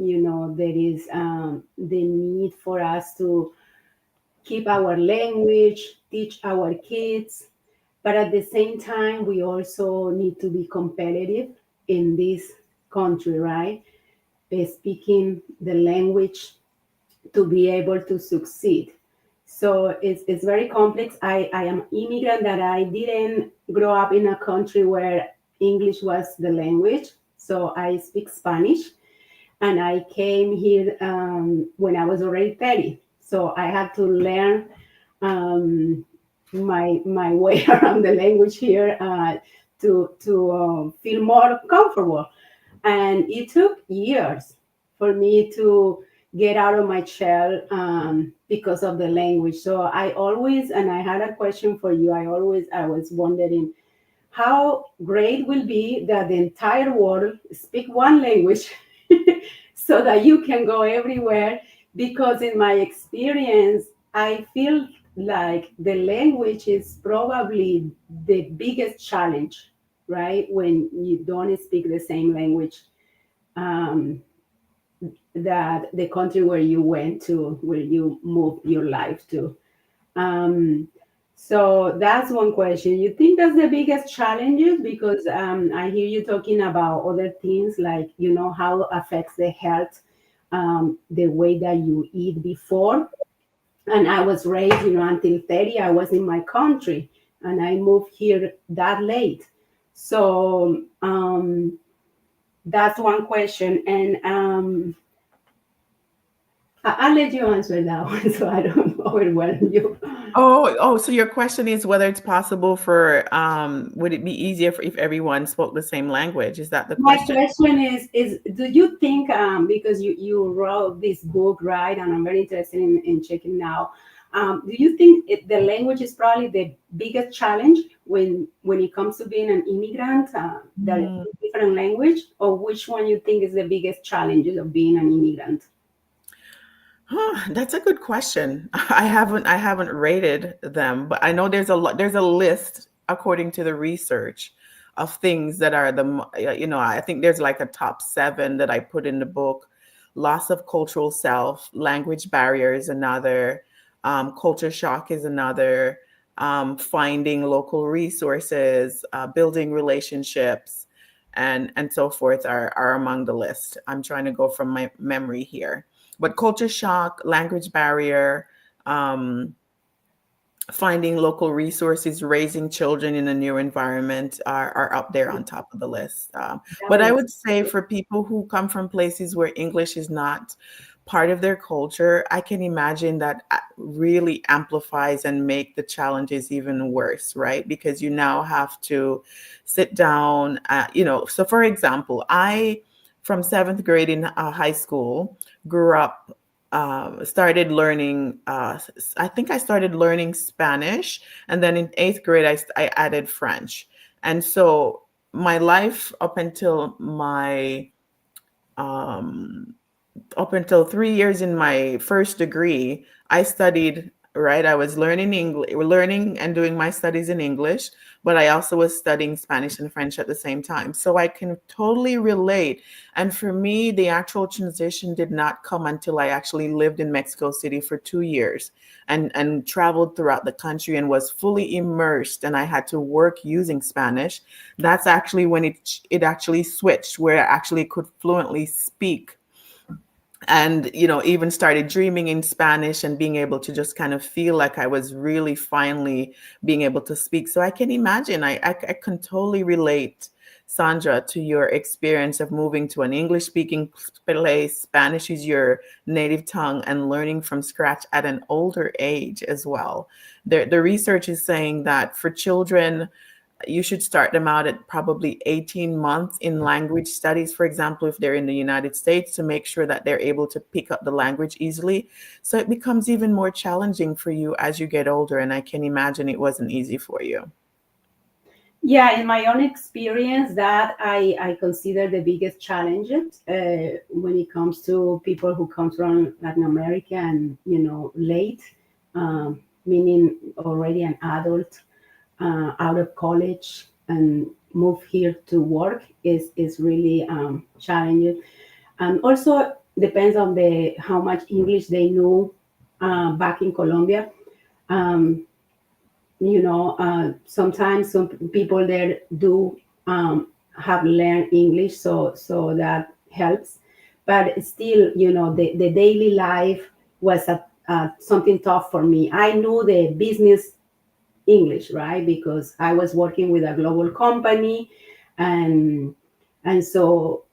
there is the need for us to keep our language, teach our kids, but at the same time, we also need to be competitive in this country, right? Speaking the language to be able to succeed. So it's very complex. I am immigrant that I didn't grow up in a country where English was the language. So I speak Spanish and I came here when I was already 30. So I had to learn um, my way around the language here to feel more comfortable. And it took years for me to get out of my shell because of the language. So I always, and I had a question for you. I was wondering how great will be that the entire world speak one language so that you can go everywhere. Because in my experience, I feel like the language is probably the biggest challenge, right? When you don't speak the same language um, that the country where you went to, where you moved your life to. Um, so that's one question. You think that's the biggest challenges? Because I hear you talking about other things like, how affects the health, the way that you eat before. And I was raised, until 30, I was in my country and I moved here that late. So that's one question. And I'll let you answer that one so I don't overwhelm you. So your question is whether it's possible for would it be easier if everyone spoke the same language? Is that the My question? question is do you think, because you wrote this book, right? And I'm very interested in checking now. Do you think the language is probably the biggest challenge when it comes to being an immigrant, that is a different language, or which one you think is the biggest challenges of being an immigrant? That's a good question. I haven't rated them, but I know there's a list according to the research of things that are I think there's like a top 7 that I put in the book. Loss of cultural self, language barriers, another, culture shock is another, finding local resources, building relationships, and so forth are among the list. I'm trying to go from my memory here. But culture shock, language barrier, um, finding local resources, raising children in a new environment are up there on top of the list. That But I makes would say for people who come from places where English is not part of their culture, I can imagine that really amplifies and make the challenges even worse, right? Because you now have to sit down, So for example, from 7th grade in high school, grew up, started learning, I think I started learning Spanish. And then in 8th grade, I added French. And so my life um, up until 3 years in my first degree, I studied, right? I was learning English, learning and doing my studies in English, but I also was studying Spanish and French at the same time. So I can totally relate. And for me, the actual transition did not come until I actually lived in Mexico City for 2 years and traveled throughout the country and was fully immersed. And I had to work using Spanish. That's actually when it actually switched, where I actually could fluently speak and even started dreaming in Spanish and being able to just kind of feel like I was really finally being able to speak. So I can imagine, I can totally relate Sandra, to your experience of moving to an English-speaking place. Spanish is your native tongue, and learning from scratch at an older age as well. The research is saying that for children, you should start them out at probably 18 months in language studies, for example, if they're in the United States, to make sure that they're able to pick up the language easily. So it becomes even more challenging for you as you get older. And I can imagine it wasn't easy for you. Yeah, in my own experience, that I consider the biggest challenge when it comes to people who come from Latin America and, late, meaning already an adult, out of college and move here to work is really challenging. And also depends on how much English they know back in Colombia. Sometimes some people there do have learned English, so that helps. But still, the daily life was something tough for me. I knew the business English, right? Because I was working with a global company, and so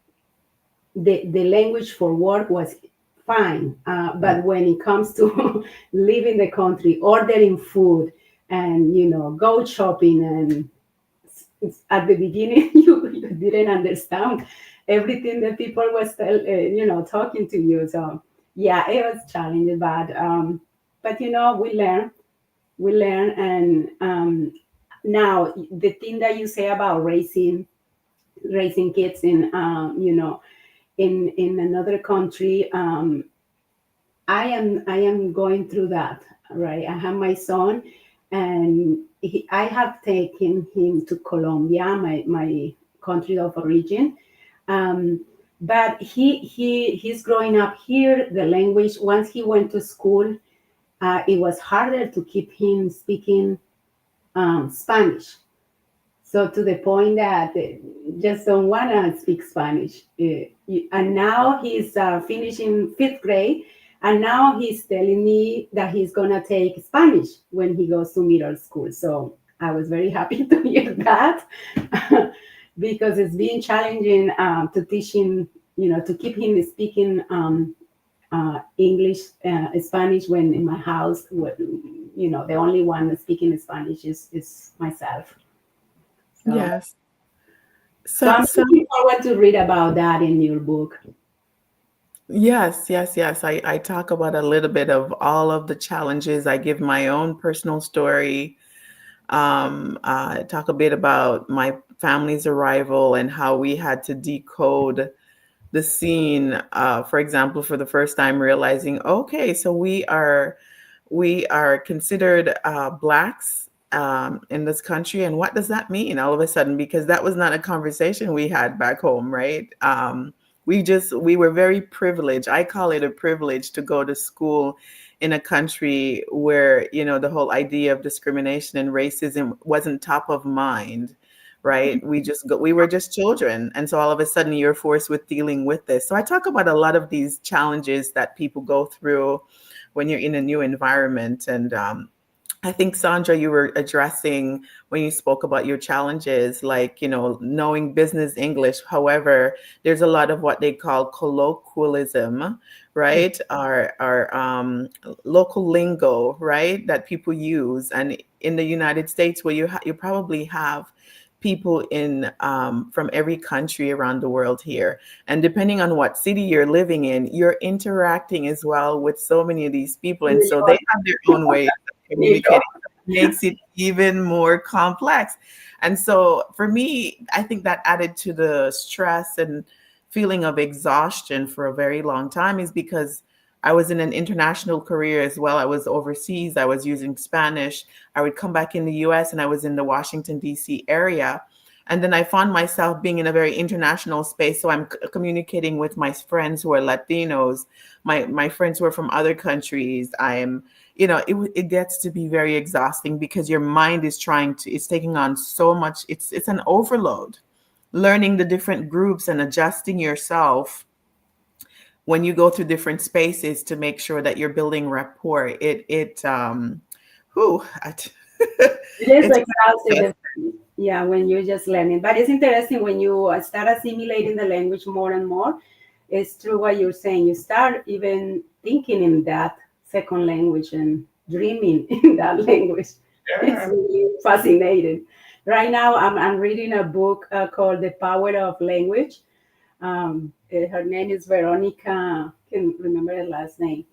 the language for work was fine. But when it comes to leaving the country, ordering food, and go shopping, and at the beginning you didn't understand everything that people was talking to you. So yeah, it was challenging, but we learn. And now the thing that you say about raising kids in in another country, I am going through that, right? I have my son, and I have taken him to Colombia, my country of origin. But he's growing up here. The language, once he went to school, it was harder to keep him speaking Spanish. So to the point that just don't want to speak Spanish. And now he's finishing 5th grade, and now he's telling me that he's going to take Spanish when he goes to middle school. So I was very happy to hear that because it's been challenging to teach him, to keep him speaking English, Spanish, when in my house, the only one speaking Spanish is myself. So, Yes. So I'm looking forward to read about that in your book. Yes. I talk about a little bit of all of the challenges. I give my own personal story. I talk a bit about my family's arrival and how we had to decode the scene. For example, for the first time, realizing, okay, so we are considered Blacks in this country, and what does that mean all of a sudden? Because that was not a conversation we had back home, right? We were very privileged. I call it a privilege to go to school in a country where, the whole idea of discrimination and racism wasn't top of mind, right? We were just children. And so all of a sudden you're forced with dealing with this. So I talk about a lot of these challenges that people go through when you're in a new environment. And I think, Sandra, you were addressing when you spoke about your challenges, like, knowing business English. However, there's a lot of what they call colloquialism, right? Our local lingo, right? That people use. And in the United States, where you probably have people in from every country around the world here. And depending on what city you're living in, you're interacting as well with so many of these people. And so they have their own way of communicating. Makes it even more complex. And so for me, I think that added to the stress and feeling of exhaustion for a very long time is because I was in an international career as well. I was overseas. I was using Spanish. I would come back in the US and I was in the Washington, D.C. area. And then I found myself being in a very international space. So I'm communicating with my friends who are Latinos, my friends who are from other countries. It gets to be very exhausting because your mind is it's taking on so much. It's an overload, learning the different groups and adjusting yourself when you go through different spaces to make sure that you're building rapport. It is exhausting. Yeah, when you're just learning. But it's interesting when you start assimilating the language more and more. It's true what you're saying. You start even thinking in that second language and dreaming in that language. It's Yeah. really fascinating. Right now, I'm reading a book called The Power of Language. Her name is Veronica, can't remember her last name,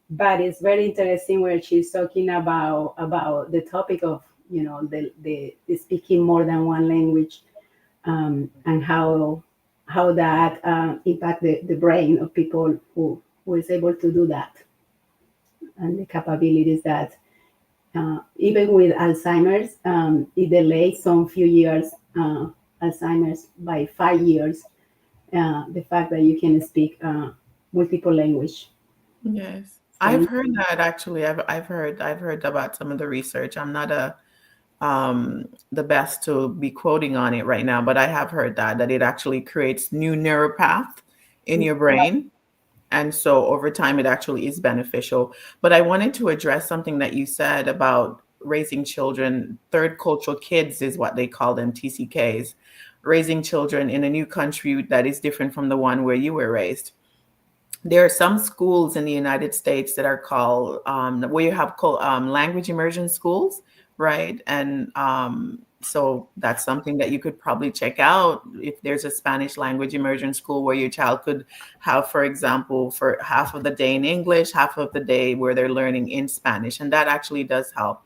but it's very interesting where she's talking about the topic of the speaking more than one language, and how that impact the brain of people who is able to do that, and the capabilities that even with Alzheimer's, it delays some few years, Alzheimer's by 5 years. The fact that you can speak multiple language. Yes. So I've heard that actually. I've heard about some of the research. I'm not the best to be quoting on it right now, but I have heard that it actually creates new neural path in your brain. And so over time, it actually is beneficial. But I wanted to address something that you said about raising children. Third cultural kids is what they call them, TCKs, raising children in a new country that is different from the one where you were raised. There are some schools in the United States that are called where you have language immersion schools, right? And so that's something that you could probably check out if there's a Spanish language immersion school where your child could have, for example, for half of the day in English, half of the day where they're learning in Spanish, and that actually does help.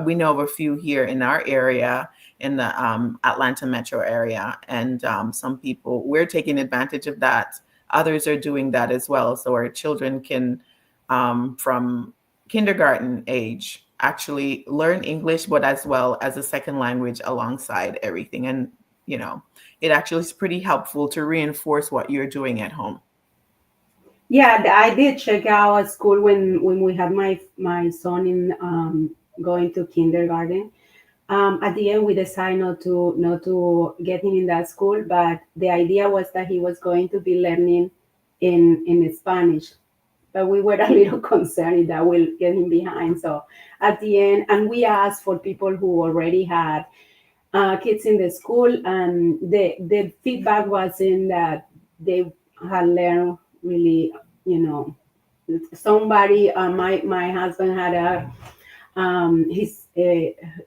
We know of a few here in our area, in the Atlanta metro area, and some people, we're taking advantage of that. Others are doing that as well. So our children can, from kindergarten age, actually learn English, but as well as a second language alongside everything. And, it actually is pretty helpful to reinforce what you're doing at home. yeah, I did check out a school when we had my son in going to kindergarten. At the end, we decided not to get him in that school, but the idea was that he was going to be learning in Spanish. But we were a little concerned that will get him behind. So at the end, and we asked for people who already had kids in the school, and the feedback was in that they had learned really, somebody. My husband had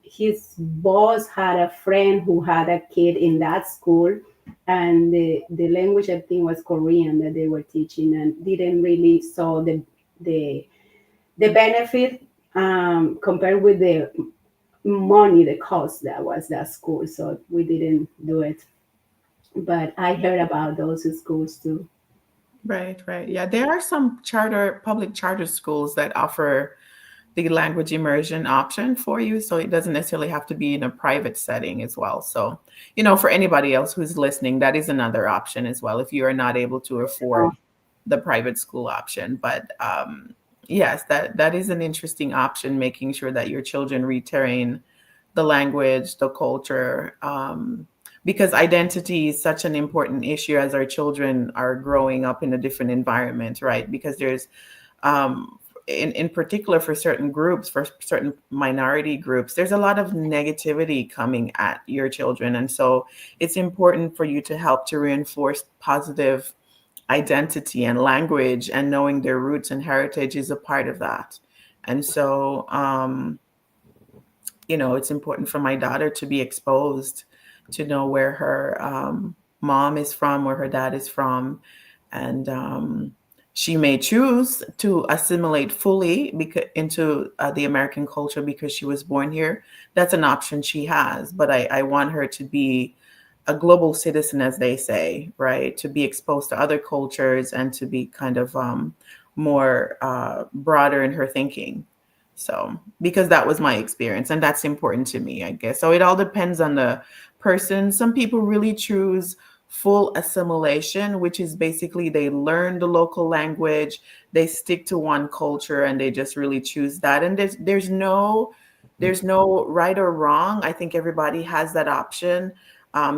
his boss had a friend who had a kid in that school, and the language I think was Korean that they were teaching, and didn't really saw the the benefit compared with the money, the cost that was that school. So we didn't do it. But I heard about those schools too. Right, right. Yeah, there are some public charter schools that offer the language immersion option for you. So it doesn't necessarily have to be in a private setting as well. So, for anybody else who's listening, that is another option as well if you are not able to afford the private school option. But yes, that is an interesting option, making sure that your children retain the language, the culture, because identity is such an important issue as our children are growing up in a different environment, right? Because there's in particular for certain groups, for certain minority groups, there's a lot of negativity coming at your children. And so it's important for you to help to reinforce positive identity, and language and knowing their roots and heritage is a part of that. And so, it's important for my daughter to be exposed to know where her mom is from, where her dad is from. And she may choose to assimilate fully into the American culture because she was born here. That's an option she has. But I want her to be a global citizen, as they say, right? To be exposed to other cultures and to be kind of more broader in her thinking. So, because that was my experience, and that's important to me, I guess. So it all depends on the person. Some people really choose full assimilation, which is basically they learn the local language, they stick to one culture, and they just really choose that. And there's no right or wrong. I think everybody has that option.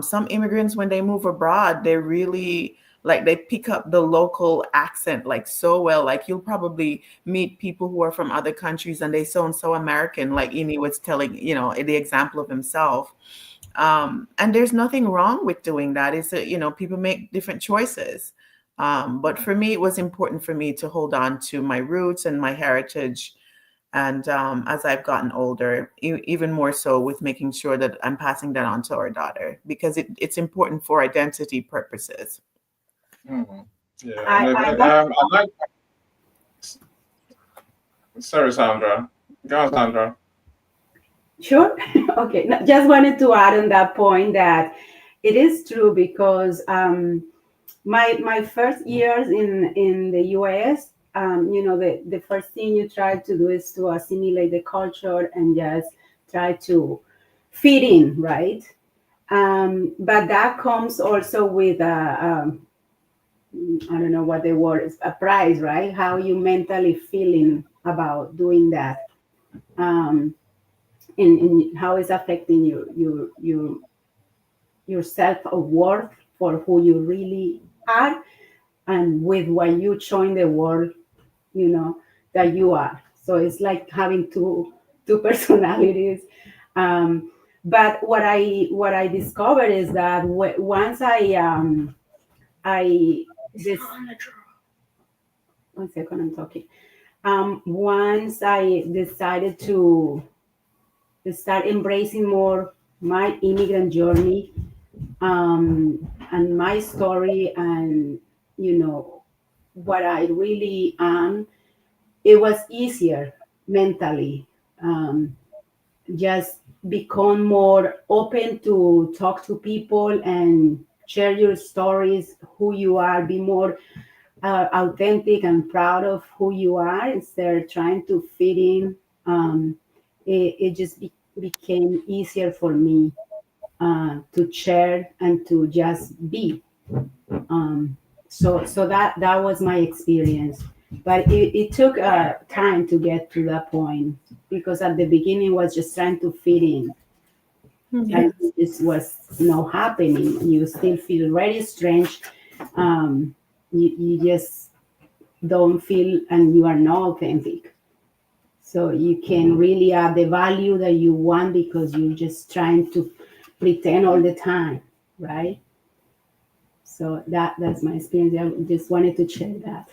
Some immigrants, when they move abroad, they really like they pick up the local accent like so well. Like you'll probably meet people who are from other countries and they sound so American, like Ini was telling, the example of himself. And there's nothing wrong with doing that. It's people make different choices. But for me, it was important for me to hold on to my roots and my heritage. And as I've gotten older, even more so with making sure that I'm passing that on to our daughter, because it's important for identity purposes. Mhm. Yeah. I I like. Sorry, Sandra. Go on, Sandra. Sure. Okay. No, just wanted to add on that point that it is true because my first years in the US, the first thing you try to do is to assimilate the culture and just try to fit in, right? But that comes also with I don't know what the word is, a price, right? How you mentally feeling about doing that. Um, in how it's affecting your self of worth for who you really are and with what you join the world, that you are. So it's like having two personalities. But what I discovered is that once I this 1 second, I'm talking. Once I decided to start embracing more my immigrant journey, and my story, and what I really am, it was easier mentally. Just become more open to talk to people and share your stories, who you are, be more authentic and proud of who you are instead of trying to fit in. It just became easier for me to share and to just be. So that was my experience, but it took time to get to that point because at the beginning was just trying to fit in. Yes. And this was not happening. You still feel very strange. You just don't feel, and you are not authentic. So you can really add the value that you want because you're just trying to pretend all the time, right? So that's my experience. I just wanted to share that.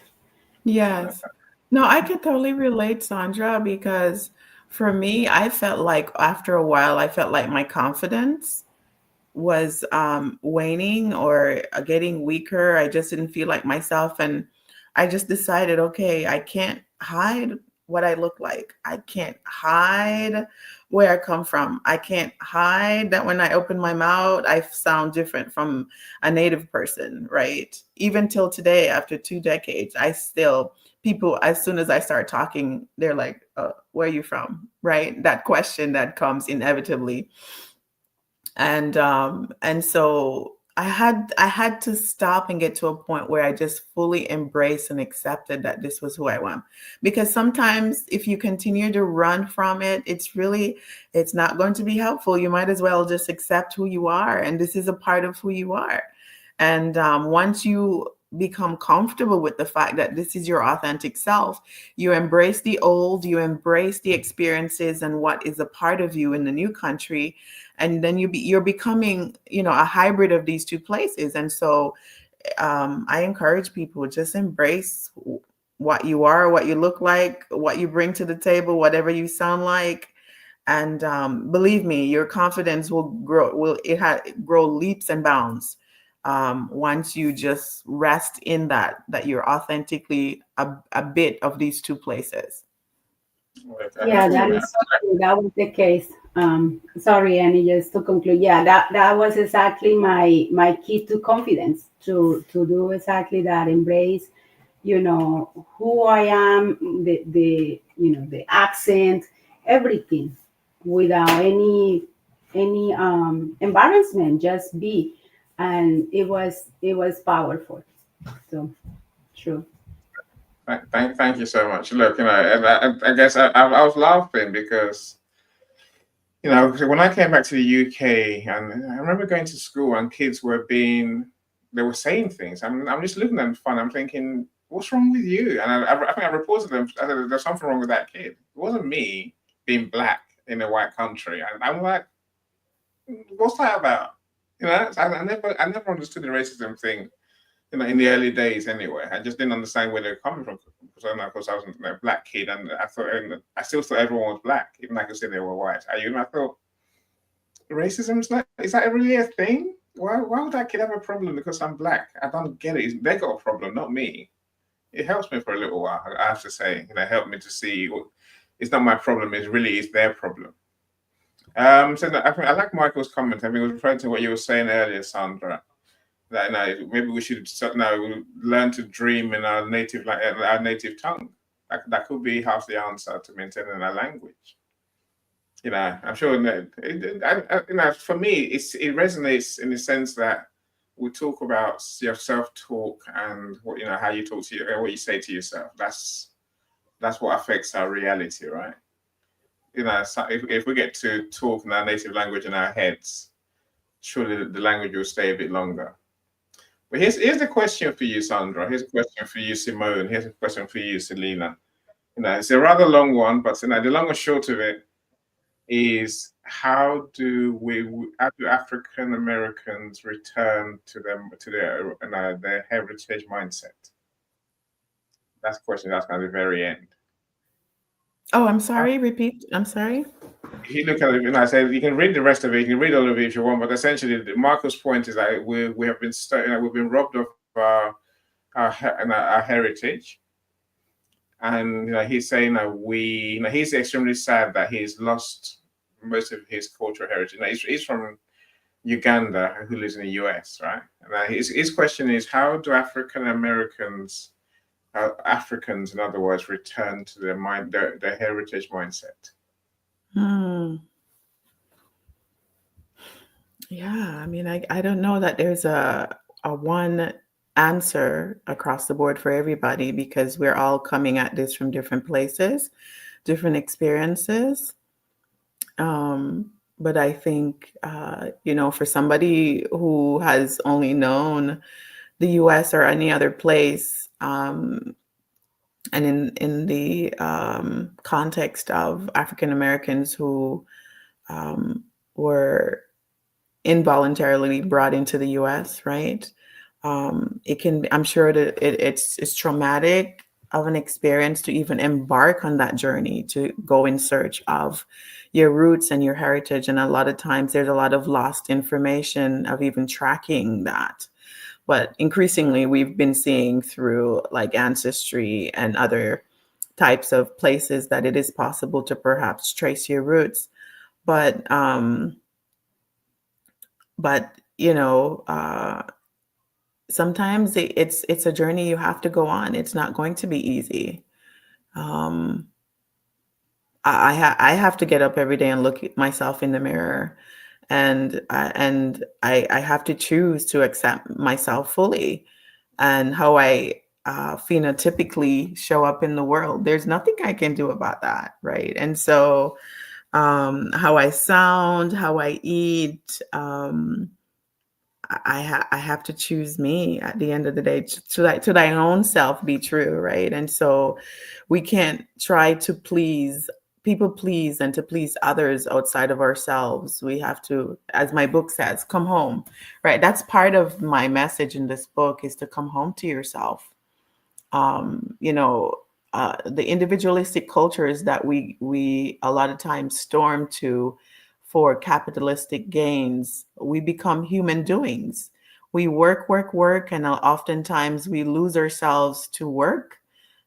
Yes. No, I could totally relate, Sandra, because for me, I felt like after a while, I felt like my confidence was waning or getting weaker. I just didn't feel like myself. And I just decided, okay, I can't hide what I look like. I can't hide where I come from. I can't hide that when I open my mouth, I sound different from a native person, right? Even till today, after 2 decades, I still, people, as soon as I start talking, they're like, where are you from? Right? That question that comes inevitably. And so I had to stop and get to a point where I just fully embraced and accepted that this was who I am. Because sometimes if you continue to run from it, it's not going to be helpful. You might as well just accept who you are, and this is a part of who you are. And once you become comfortable with the fact that this is your authentic self, you embrace the old, you embrace the experiences and what is a part of you in the new country, and then you're becoming, a hybrid of these two places. And so I encourage people, just embrace what you are, what you look like, what you bring to the table, whatever you sound like. And believe me, your confidence will grow leaps and bounds once you just rest in that you're authentically a bit of these two places. Yeah, that was the case. Sorry, Annie, just to conclude. Yeah, that was exactly my key to confidence, to do exactly that, embrace, who I am, the accent, everything, without any embarrassment, just be. And it was powerful. So true. Thank you so much. Look, and I guess I was laughing because, when I came back to the UK, and I remember going to school and kids were being they were saying things. I'm just looking at them fun. I'm thinking, what's wrong with you? And I think I reported them. I said, there's something wrong with that kid. It wasn't me being black in a white country. And I'm like, what's that about? You know, I never understood the racism thing. You know, in the early days, anyway, I just didn't understand where they're coming from. Because of course, I was a black kid, and I still thought everyone was black, even though I could say they were white. I thought racism is that really a thing? Why would that kid have a problem because I'm black? I don't get it. They got a problem, not me. It helps me for a little while, I have to say. You know, it helped me to see it's not my problem. It's their problem. So I like Michael's comment. I mean, it was referring to what you were saying earlier, Sandra. That maybe we should learn to dream in our native tongue. That could be half the answer to maintaining our language. You know, I'm sure for me, it resonates in the sense that we talk about your self-talk and how you talk to what you say to yourself. That's what affects our reality, right? You know, so if we get to talk in our native language in our heads, surely the language will stay a bit longer. But here's the question for you, Sandra. Here's a question for you, Simone. Here's a question for you, Selena. You know, it's a rather long one, but the long and short of it is how do African Americans return to their heritage mindset? That's the question that's at the very end. Oh, I'm sorry. Repeat. I'm sorry. If you look at it, I said you can read the rest of it. You can read all of it if you want. But essentially, Marco's point is that we have been we've been robbed of our heritage, and he's saying that he's extremely sad that he's lost most of his cultural heritage. He's from Uganda, who lives in the US, right? And his question is, how do African Americans, in other words, return to their heritage mindset? Yeah, I mean, I don't know that there's a one answer across the board for everybody, because we're all coming at this from different places, different experiences. But I think, for somebody who has only known the US or any other place, and in the context of African Americans who were involuntarily brought into the US, right? I'm sure that it's traumatic of an experience to even embark on that journey, to go in search of your roots and your heritage. And a lot of times there's a lot of lost information of even tracking that. But increasingly, we've been seeing through like Ancestry and other types of places that it is possible to perhaps trace your roots. But sometimes it's a journey you have to go on. It's not going to be easy. I have to get up every day and look at myself in the mirror, and I have to choose to accept myself fully and how I phenotypically show up in the world. There's nothing I can do about that, right? And so how I sound, how I eat, I have to choose me at the end of the day, to thy own self be true, right? And so we can't try to please and to please others outside of ourselves. We have to, as my book says, come home, right? That's part of my message in this book, is to come home to yourself. The individualistic cultures that we a lot of times storm to for capitalistic gains, we become human doings. We work, and oftentimes we lose ourselves to work.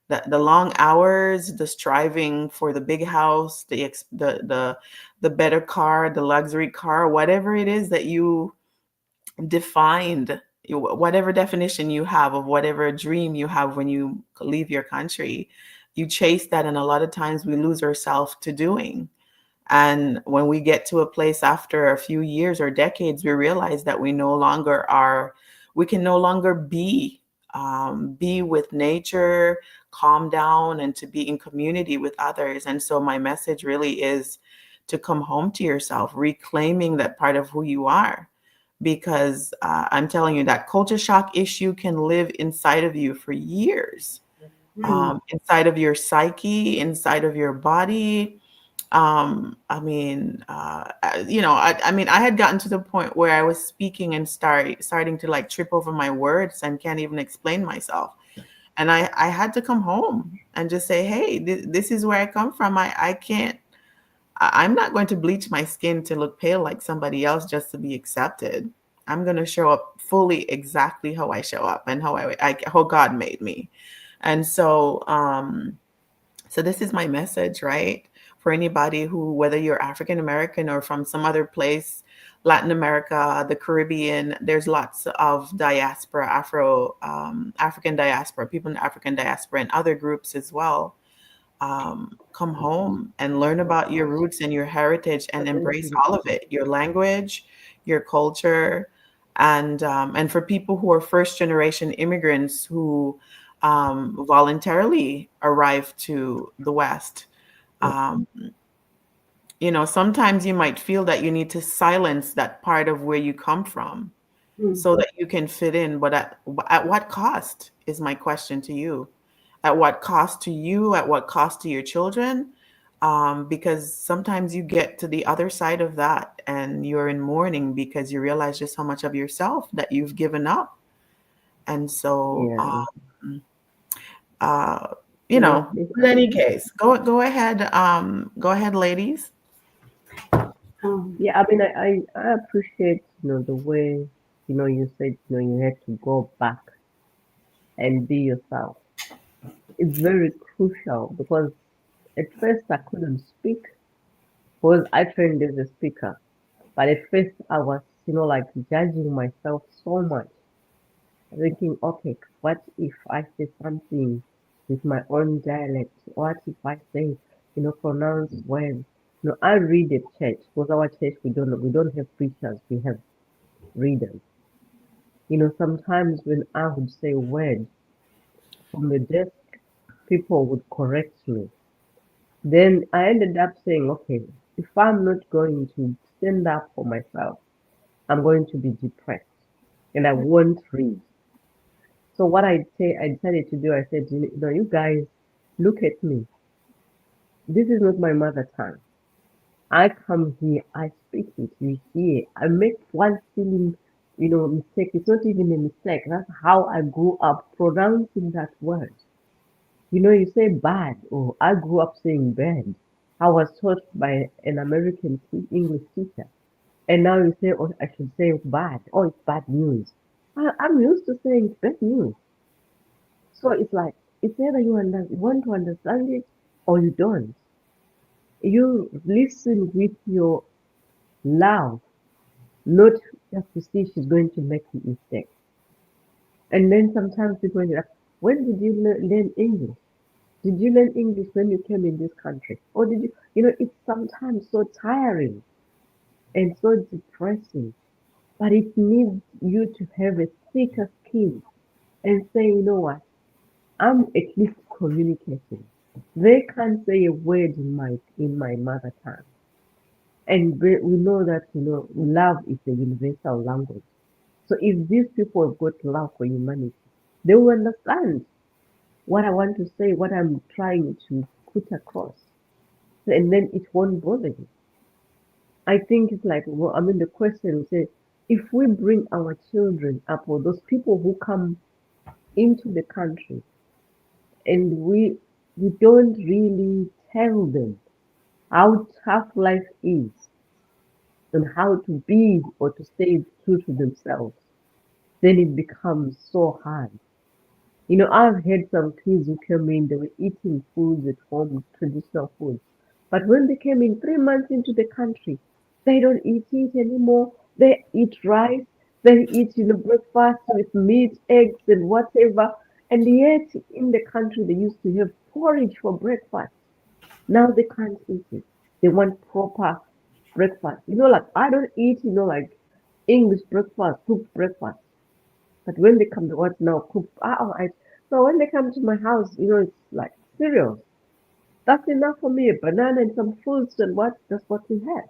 The long hours, the striving for the big house, the better car, the luxury car, whatever it is that you defined, whatever definition you have of whatever dream you have when you leave your country, you chase that, and a lot of times we lose ourselves to doing. And when we get to a place after a few years or decades, we realize that we can no longer be with nature, calm down, and to be in community with others. And so my message really is to come home to yourself, reclaiming that part of who you are, because I'm telling you that culture shock issue can live inside of you for years, inside of your psyche, inside of your body. I mean, I mean, I had gotten to the point where I was speaking and starting to like trip over my words and can't even explain myself. And I had to come home and just say, hey, this is where I come from. I can't, I'm not going to bleach my skin to look pale like somebody else just to be accepted. I'm going to show up fully exactly how I show up and how God made me. And so this is my message, right? For anybody who, whether you're African American or from some other place, Latin America, the Caribbean, there's lots of diaspora, African diaspora, people in the African diaspora and other groups as well. Come home and learn about your roots and your heritage and embrace all of it, your language, your culture. And for people who are first generation immigrants who voluntarily arrived to the West, um, sometimes you might feel that you need to silence that part of where you come from so that you can fit in. But at what cost is my question to you? At what cost to you? At what cost to your children? Because sometimes you get to the other side of that and you're in mourning because you realize just how much of yourself that you've given up. And so, Yeah. you know, in any case, go ahead, ladies. Yeah, I mean, I appreciate, the way, you said, you had to go back and be yourself. It's very crucial because at first I couldn't speak because I trained as a speaker. But at first I was, like judging myself so much, thinking, okay, what if I say something with my own dialect? What if I say, pronounce words? I read at church because our church we don't have preachers, we have readers. Sometimes when I would say a word from the desk, people would correct me. Then I ended up saying, okay, if I'm not going to stand up for myself, I'm going to be depressed and I won't read. So what I decided to do, I said, you guys, look at me. This is not my mother tongue. I come here, I speak it, you hear. I make one silly, mistake. It's not even a mistake. That's how I grew up pronouncing that word. You say bad, or I grew up saying bad. I was taught by an American English teacher. And now you say, oh, I should say bad. Oh, it's bad news. I'm used to saying bad news. So it's like, it's either you want to understand it or you don't. You listen with your love, not just to see she's going to make a mistake. And then sometimes people are like, when did you learn English? Did you learn English when you came in this country? Or did you, it's sometimes so tiring and so depressing. But it needs you to have a thicker skin and say, you know what? I'm at least communicating. They can't say a word in my mother tongue. And we know that, love is a universal language. So if these people have got love for humanity, they will understand what I want to say, what I'm trying to put across. And then it won't bother you. I think it's like, well, I mean, the question is, if we bring our children up, or those people who come into the country, and we don't really tell them how tough life is and how to be or to stay true to themselves, then it becomes so hard. I've had some kids who came in, they were eating foods at home, traditional foods. But when they came in 3 months into the country, they don't eat it anymore. They eat rice, they eat, breakfast with meat, eggs, and whatever. And yet in the country, they used to have porridge for breakfast. Now they can't eat it. They want proper breakfast. Like I don't eat, like English breakfast, cooked breakfast. But when they come to what now cooked, so when they come to my house, it's like cereal. That's enough for me. A banana and some fruits and what? That's what we have.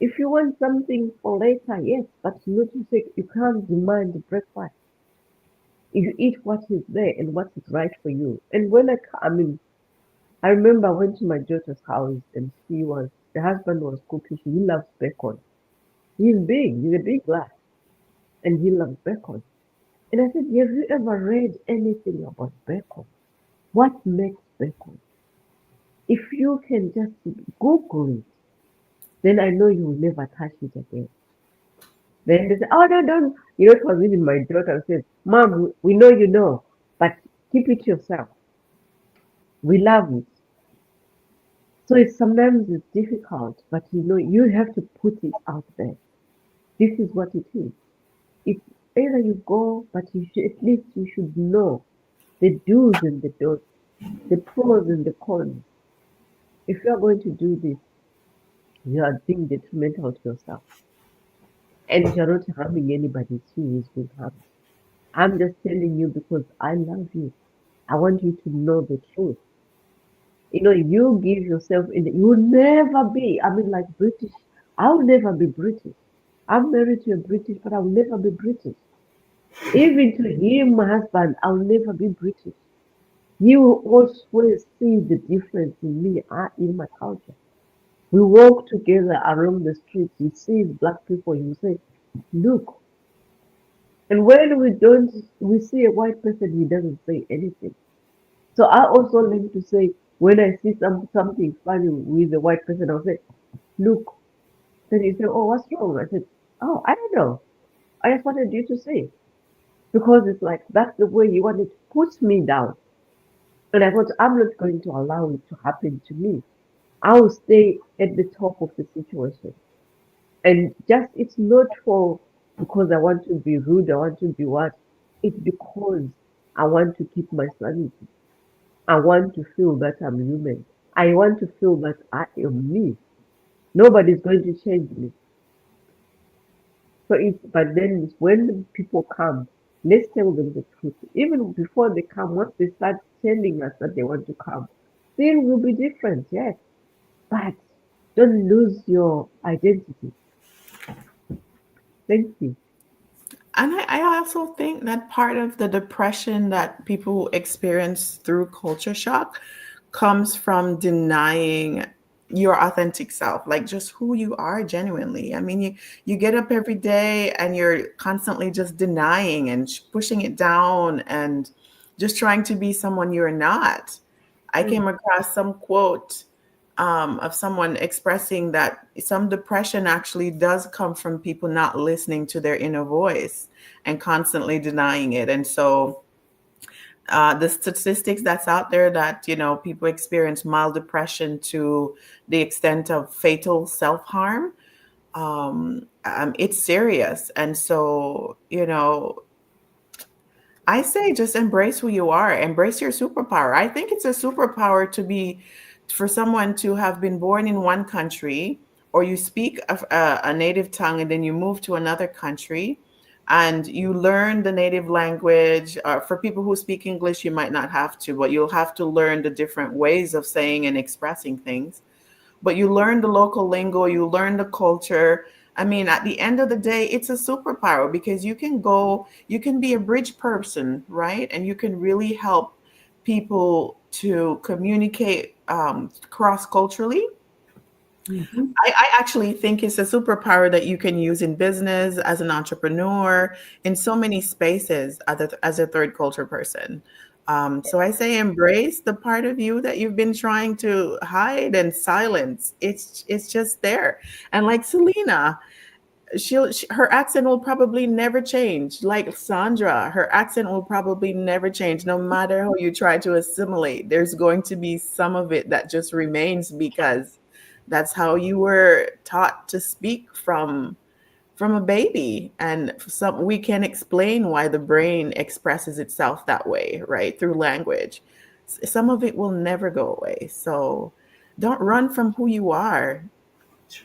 If you want something for later, yes, but not to say you can't demand breakfast. You eat what is there and what is right for you. And when I mean, I remember I went to my daughter's house and the husband was cooking. He loves bacon. He's a big lad, and he loves bacon. And I said, have you ever read anything about bacon? What makes bacon? If you can just Google it, then I know you will never touch it again. Then they say, oh, no, don't. You know, it was even my daughter said, Mom, we know you know, but keep it yourself. We love it. So sometimes it's difficult, but you know, you have to put it out there. This is what it is. It's either you go, but at least you should know the do's and the don'ts, the pros and the cons. If you are going to do this, you are being detrimental to yourself. And you're not harming anybody who is being harmed. I'm just telling you because I love you. I want you to know the truth. You know, you give yourself you will never be, I mean, like British. I'll never be British. I'm married to a British, but I'll never be British. Even to him, my husband, I'll never be British. You will always see the difference in me, in my culture. We walk together along the streets, you see black people, you say, look. And when we see a white person, he doesn't say anything. So I also learn to say, when I see something funny with a white person, I'll say, look. Then he said, oh, what's wrong? I said, oh, I don't know. I just wanted you to say. Because it's like, that's the way you wanted to put me down. And I thought, I'm not going to allow it to happen to me. I will stay at the top of the situation. And just, it's not because I want to be rude, I want to be what. It's because I want to keep my sanity. I want to feel that I'm human. I want to feel that I am me. Nobody's going to change me. But then when people come, let's tell them the truth. Even before they come, once they start telling us that they want to come, things will be different, yes. But don't lose your identity. Thank you. And I also think that part of the depression that people experience through culture shock comes from denying your authentic self, like just who you are genuinely. I mean, you get up every day and you're constantly just denying and pushing it down and just trying to be someone you're not. I Mm. came across some quote of someone expressing that some depression actually does come from people not listening to their inner voice and constantly denying it. And so the statistics that's out there that, you know, people experience mild depression to the extent of fatal self-harm, it's serious. And so, you know, I say just embrace who you are, embrace your superpower. I think it's a superpower for someone to have been born in one country, or you speak a native tongue and then you move to another country and you learn the native language. For people who speak English, you might not have to, but you'll have to learn the different ways of saying and expressing things. But you learn the local lingo, you learn the culture. I mean, at the end of the day, it's a superpower because you can be a bridge person, right? And you can really help people to communicate cross culturally. Mm-hmm. I actually think it's a superpower that you can use in business, as an entrepreneur, in so many spaces as a third culture person. So I say embrace the part of you that you've been trying to hide and silence. It's just there. And like Selena, her accent will probably never change. Like Sandra, her accent will probably never change, no matter how you try to assimilate. There's going to be some of it that just remains because that's how you were taught to speak from a baby. And some we can explain why the brain expresses itself that way, right? Through language. Some of it will never go away. So don't run from who you are.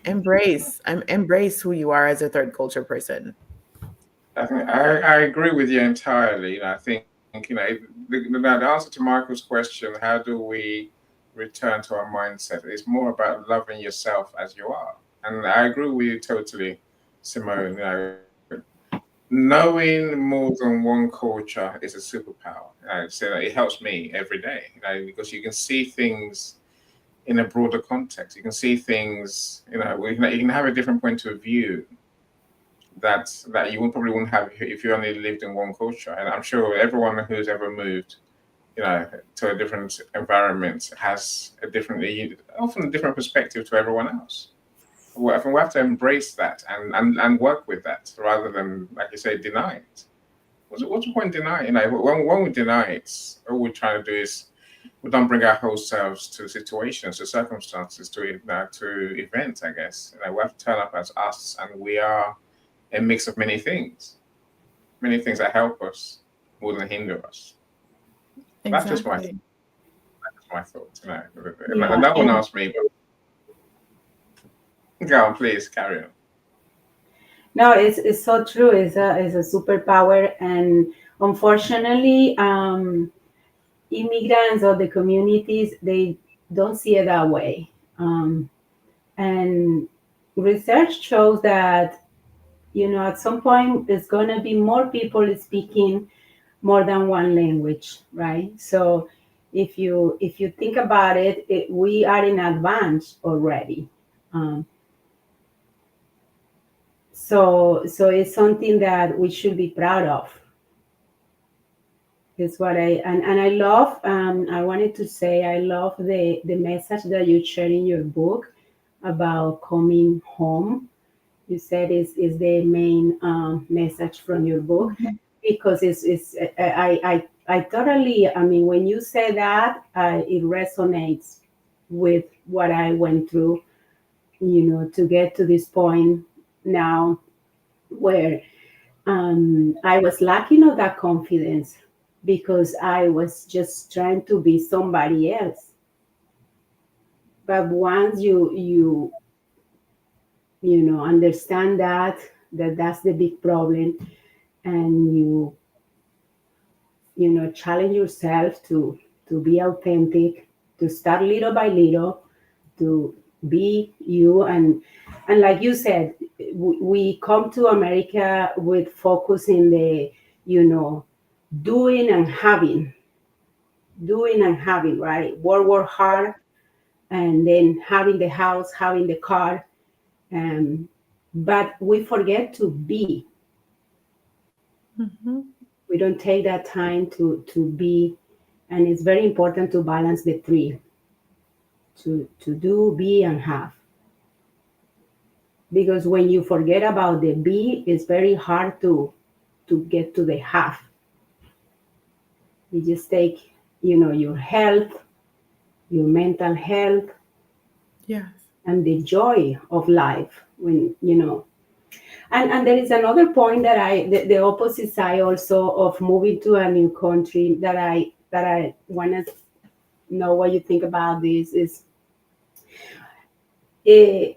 Embrace who you are as a third culture person. I agree with you entirely. I think the answer to Michael's question, how do we return to our mindset? It's more about loving yourself as you are. And I agree with you totally, Simone. Knowing more than one culture is a superpower. So it helps me every day, because you can see things in a broader context. You can see things, you can have a different point of view that you probably wouldn't have if you only lived in one culture. And I'm sure everyone who's ever moved, to a different environment has often a different perspective to everyone else. We have to embrace that and work with that rather than, like you say, deny it. What's the point in denying? When we deny it, all we're trying to do is we don't bring our whole selves to situations, to circumstances, to events. I guess we have to turn up as us, and we are a mix of many things that help us more than hinder us. Exactly. That's just my thoughts. Yeah, No one and asked me, but go on, please carry on. no, it's so true. It's a superpower, and unfortunately, immigrants or the communities, they don't see it that way. And research shows that, at some point there's going to be more people speaking more than one language, right? So if you think about it, we are in advance already. um, so it's something that we should be proud of. Is what I love. I wanted to say I love the message that you share in your book about coming home. You said is the main message from your book, because it's I totally, I mean, when you say that, it resonates with what I went through, to get to this point now, where I was lacking of that confidence because I was just trying to be somebody else. But once you understand that that's the big problem, and challenge yourself to be authentic, to start little by little, to be you. And like you said, we come to America with focus in the, doing and having, right? Work hard, and then having the house, having the car. But we forget to be. Mhm. We don't take that time to be. And it's very important to balance the three, to do, be, and have. Because when you forget about the be, it's very hard to get to the have. You just take, your health, your mental health, Yes. and the joy of life. And there is another point that the opposite side also of moving to a new country, that I want to know what you think about this is, eh,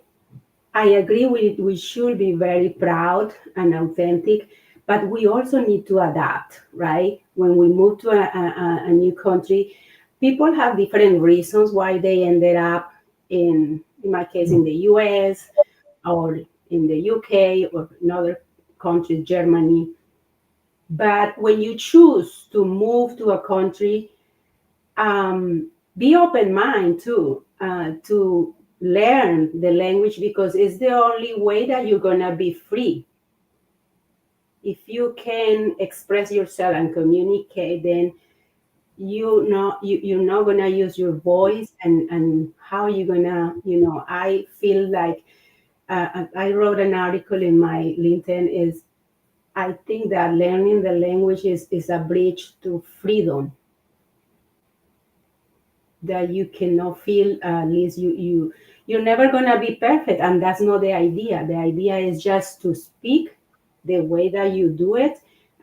I agree we should be very proud and authentic, but we also need to adapt, right? When we move to a new country, people have different reasons why they ended up in my case, in the US, or in the UK, or in other countries, Germany. But when you choose to move to a country, be open mind too, to learn the language, because it's the only way that you're gonna be free. If you can express yourself and communicate, then you're not gonna use your voice, and how you gonna, I feel like, I wrote an article in my LinkedIn, is I think that learning the language is a bridge to freedom, that you cannot feel, at least you're never going to be perfect, and that's not the idea. The idea is just to speak the way that you do it,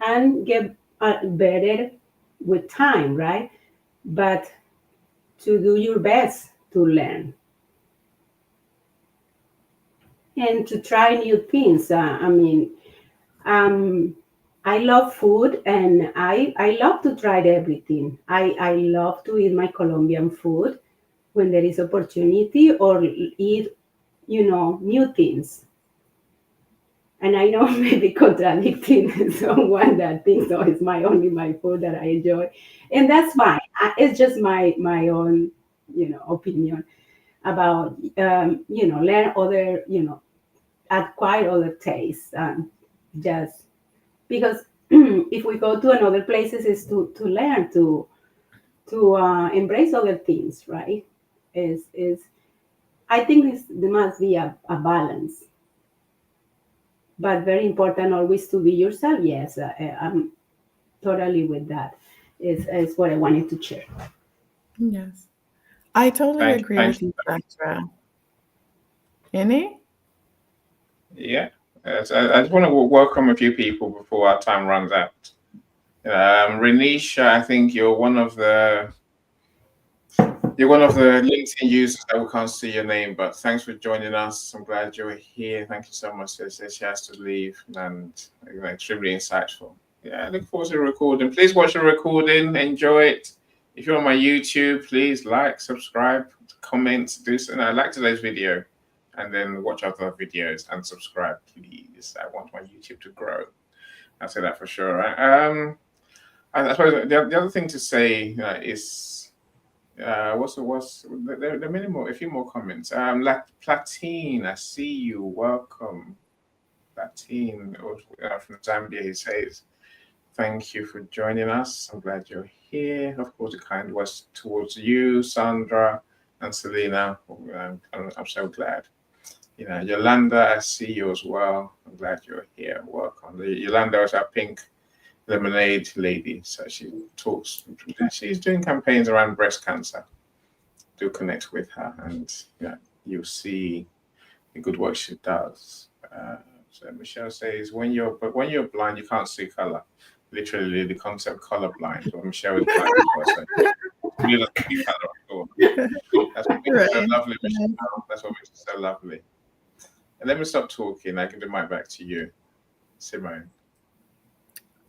and get better with time, right? But to do your best to learn and to try new things. I mean, um, I love food, and I love to try everything. I love to eat my Colombian food when there is opportunity, or eat, new things. And I know maybe contradicting someone that thinks, oh, it's my food that I enjoy, and that's fine. It's just my own, opinion about, learn other, acquire other tastes, just because if we go to another places is to learn to embrace other things, right? Is I think there must be a balance, but very important always to be yourself. Yes, I'm totally with that. Is what I wanted to share. Yes. I totally agree Thanks. with you, Sandra. Any? Yeah. I just want to welcome a few people before our time runs out. Renisha, I think you're one of the LinkedIn users that we can't see your name, but thanks for joining us. I'm glad you're here. Thank you so much. She has to leave, and extremely insightful. Yeah, I look forward to the recording. Please watch the recording, enjoy it. If you're on my YouTube, please like, subscribe, comment, do something. I like today's video, and then watch other videos and subscribe, please. I want my YouTube to grow. I'll say that for sure. Right? I suppose the other thing to say is. There are many more, a few more comments. Platine, I see you. Welcome, Platine, from Zambia. He says, "Thank you for joining us. I'm glad you're here." Of course, the kind words towards you, Sandra and Selena. I'm so glad. Yolanda, I see you as well. I'm glad you're here. Welcome. Yolanda is our pink lemonade lady, so she's doing campaigns around breast cancer. Do connect with her, and you'll see the good work she does. So Michelle says, when you're blind, you can't see color. Literally, the concept color blind. Or Michelle is blind as well, so she doesn't see color at all. That's what makes it so lovely, Michelle. That's what makes it so lovely. And let me stop talking. I can do my back to you, Simone.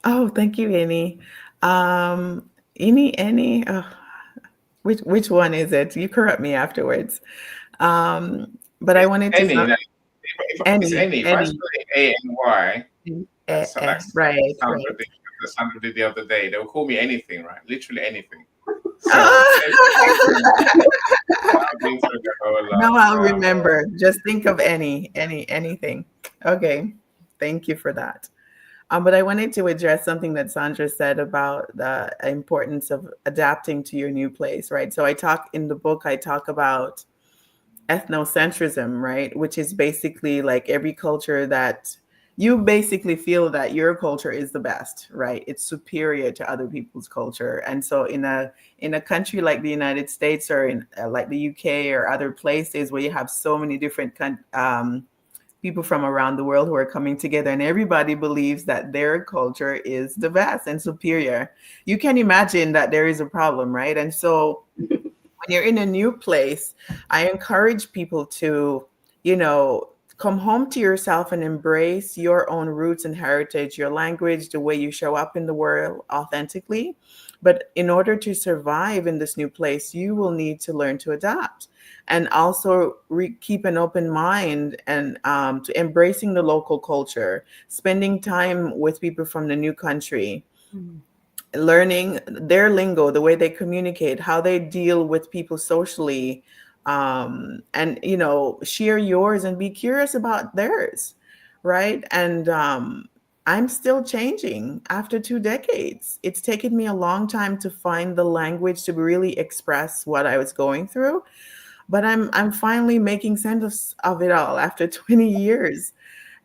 Oh, thank you, Annie. Annie. Oh, which one is it? You correct me afterwards. But I wanted to know. It's any. If I spell it ANY, that's right. Sandra did the other day. They will call me anything, right? Literally anything. So, now I'll remember. Just think of anything. Okay. Thank you for that. But I wanted to address something that Sandra said about the importance of adapting to your new place, right? So I talk about ethnocentrism, right? Which is basically like every culture that you basically feel that your culture is the best, right? It's superior to other people's culture. And so in a country like the United States or in like the UK or other places where you have so many different people from around the world who are coming together, and everybody believes that their culture is the best and superior, you can imagine that there is a problem, right? And so when you're in a new place, I encourage people to, come home to yourself and embrace your own roots and heritage, your language, the way you show up in the world authentically. But in order to survive in this new place, you will need to learn to adapt and also keep an open mind and to embracing the local culture, spending time with people from the new country, learning their lingo, the way they communicate, how they deal with people socially, and share yours and be curious about theirs, right? And I'm still changing after 2 decades. It's taken me a long time to find the language to really express what I was going through, but I'm finally making sense of it all after 20 years.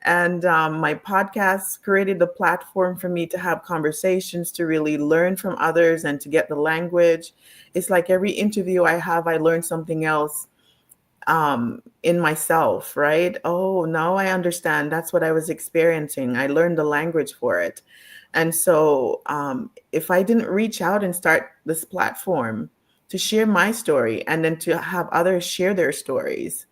And my podcast created the platform for me to have conversations, to really learn from others and to get the language. It's like every interview I have, I learn something else in myself, right? Oh, now I understand. That's what I was experiencing. I learned the language for it. And so if I didn't reach out and start this platform to share my story and then to have others share their stories,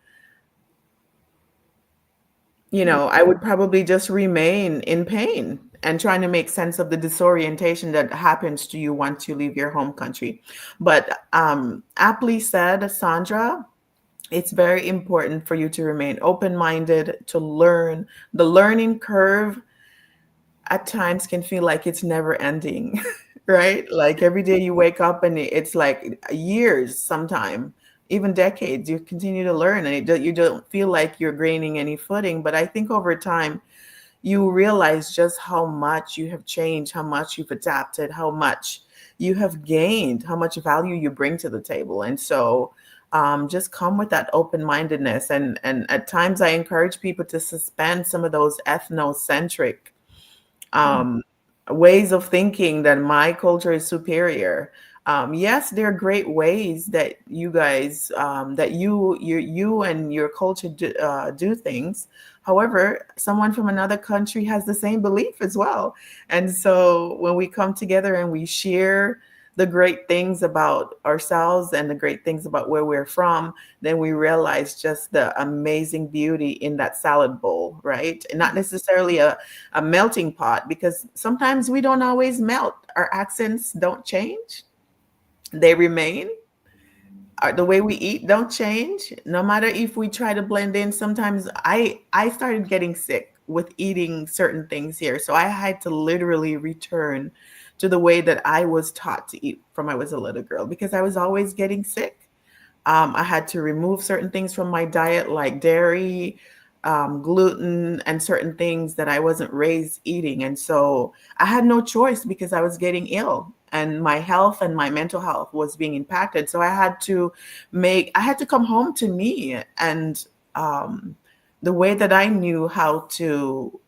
I would probably just remain in pain and trying to make sense of the disorientation that happens to you once you leave your home country. But aptly said, Sandra, it's very important for you to remain open-minded, to learn. The learning curve at times can feel like it's never ending, right? Like every day you wake up and it's like years, sometime, even decades, you continue to learn and you don't feel like you're gaining any footing. But I think over time, you realize just how much you have changed, how much you've adapted, how much you have gained, how much value you bring to the table. And so just come with that open-mindedness. And at times I encourage people to suspend some of those ethnocentric um, ways of thinking that my culture is superior. Yes, there are great ways that you guys, that you and your culture do things. However, someone from another country has the same belief as well. And so when we come together and we share the great things about ourselves and the great things about where we're from, then we realize just the amazing beauty in that salad bowl, right? And not necessarily a melting pot, because sometimes we don't always melt. Our accents don't change, they remain. The way we eat don't change, no matter if we try to blend in. Sometimes I started getting sick with eating certain things here, so I had to literally return to the way that I was taught to eat from I was a little girl, because I was always getting sick. I had to remove certain things from my diet, like dairy, gluten, and certain things that I wasn't raised eating. And so I had no choice because I was getting ill and my health and my mental health was being impacted. So I had to come home to me and the way that I knew how to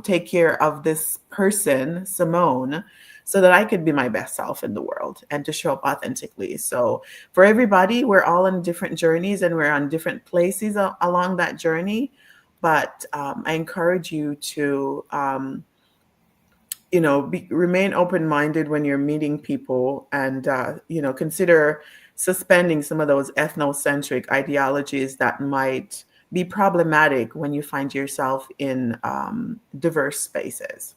take care of this person, Simone, so that I could be my best self in the world and to show up authentically. So for everybody, we're all on different journeys and we're on different places along that journey. But I encourage you to, remain open-minded when you're meeting people, and consider suspending some of those ethnocentric ideologies that might be problematic when you find yourself in diverse spaces.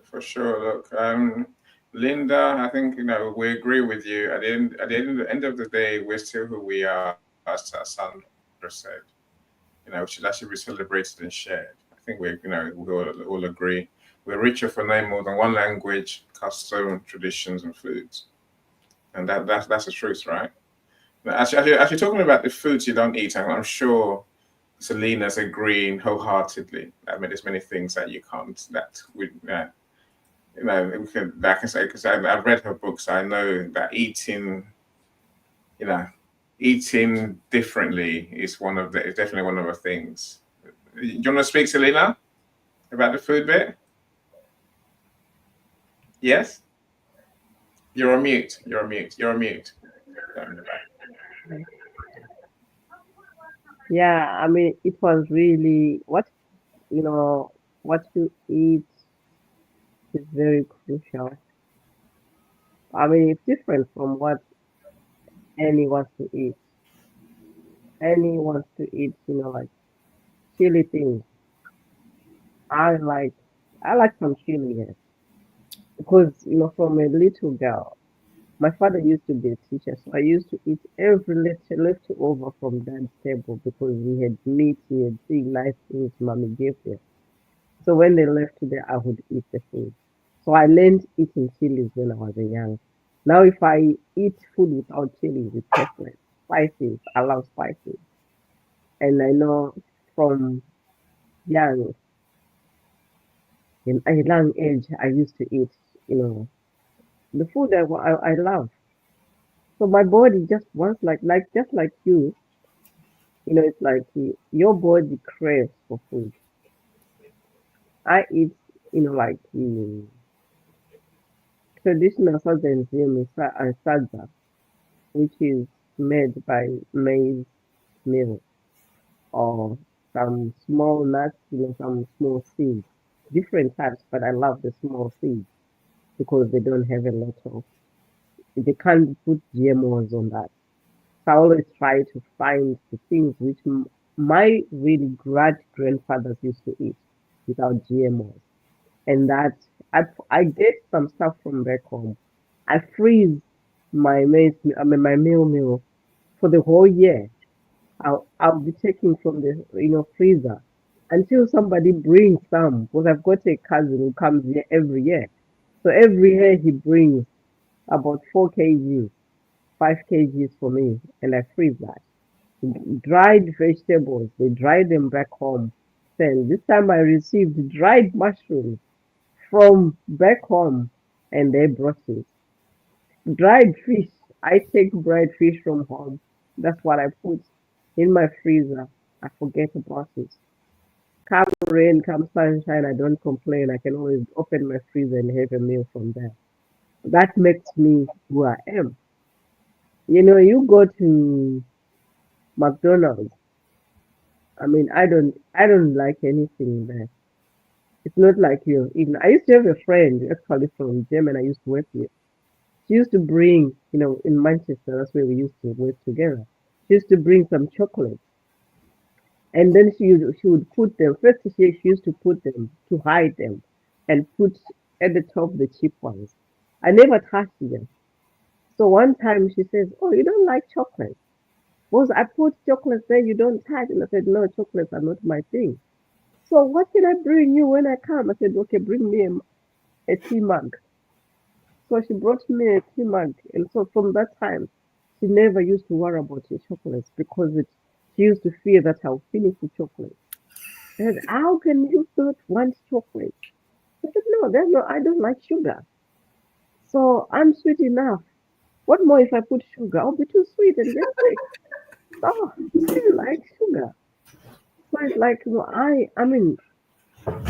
For sure. Look, Linda, I think we agree with you. At the end of the day, we're still who we are, as Sandra said. Which should actually be celebrated and shared. I think we all agree. We're richer for knowing more than one language, custom, traditions, and foods, and that's the truth, right? Now, actually, talking about the foods you don't eat, I'm sure Selena's agreeing wholeheartedly. I mean, there's many things that you can't that we. I can say, because I've read her books. I know that you know, eating differently is definitely one of the things. Do you want to speak, Selena, about the food bit? Yes? You're on mute. You're on mute. You're on mute. Yeah, I mean, it was really what you eat is very crucial. I mean, it's different from what Annie wants to eat. Annie wants to eat, like chili things. I like, I like some chili, yes, because from a little girl, my father used to be a teacher, so I used to eat every little leftover from dad's table because we had meat, we had big nice things mommy gave them. So when they left there, I would eat the food. So I learned eating chilies when I was young. Now, if I eat food without chilies, it tastes like spices. I love spices. And I know from young, in a young age, I used to eat, the food I love. So my body just wants just like you, it's like your body craves for food. I eat, like traditional Southern salsa, which is made by maize meal or some small nuts, some small seeds, different types, but I love the small seeds because they don't have a lot of, they can't put GMOs on that. So I always try to find the things which my really great grandfathers used to eat without GMOs. And that I get some stuff from back home. I freeze my maize, I mean my meal for the whole year. I'll be taking from the freezer until somebody brings some, because I've got a cousin who comes here every year. So every year he brings about 4 kgs, 5 kgs for me, and I freeze that. Dried vegetables, they dry them back home. Then this time I received dried mushrooms from back home, and they brought it. Dried fish, I take dried fish from home. That's what I put in my freezer. I forget about it. Come rain, come sunshine, I don't complain. I can always open my freezer and have a meal from there. That makes me who I am. You go to McDonald's. I mean, I don't like anything there. It's not like you. Even I used to have a friend actually from Germany. I used to work with. She used to bring, in Manchester. That's where we used to work together. She used to bring some chocolates, and then she would put them. First, she used to put them to hide them, and put at the top the cheap ones. I never touched them. So one time she says, "Oh, you don't like chocolate?" Because I put chocolates there, you don't touch. And I said, "No, chocolates are not my thing." So what can I bring you when I come? I said, "Okay, bring me a tea mug." So she brought me a tea mug. And so from that time, she never used to worry about the chocolates, because she used to fear that I'll finish the chocolate. I said, "How can you not want chocolate?" I said, "No, I don't like sugar. So I'm sweet enough. What more if I put sugar? I'll be too sweet and get sick." Oh, I don't like sugar. So it's like, I mean,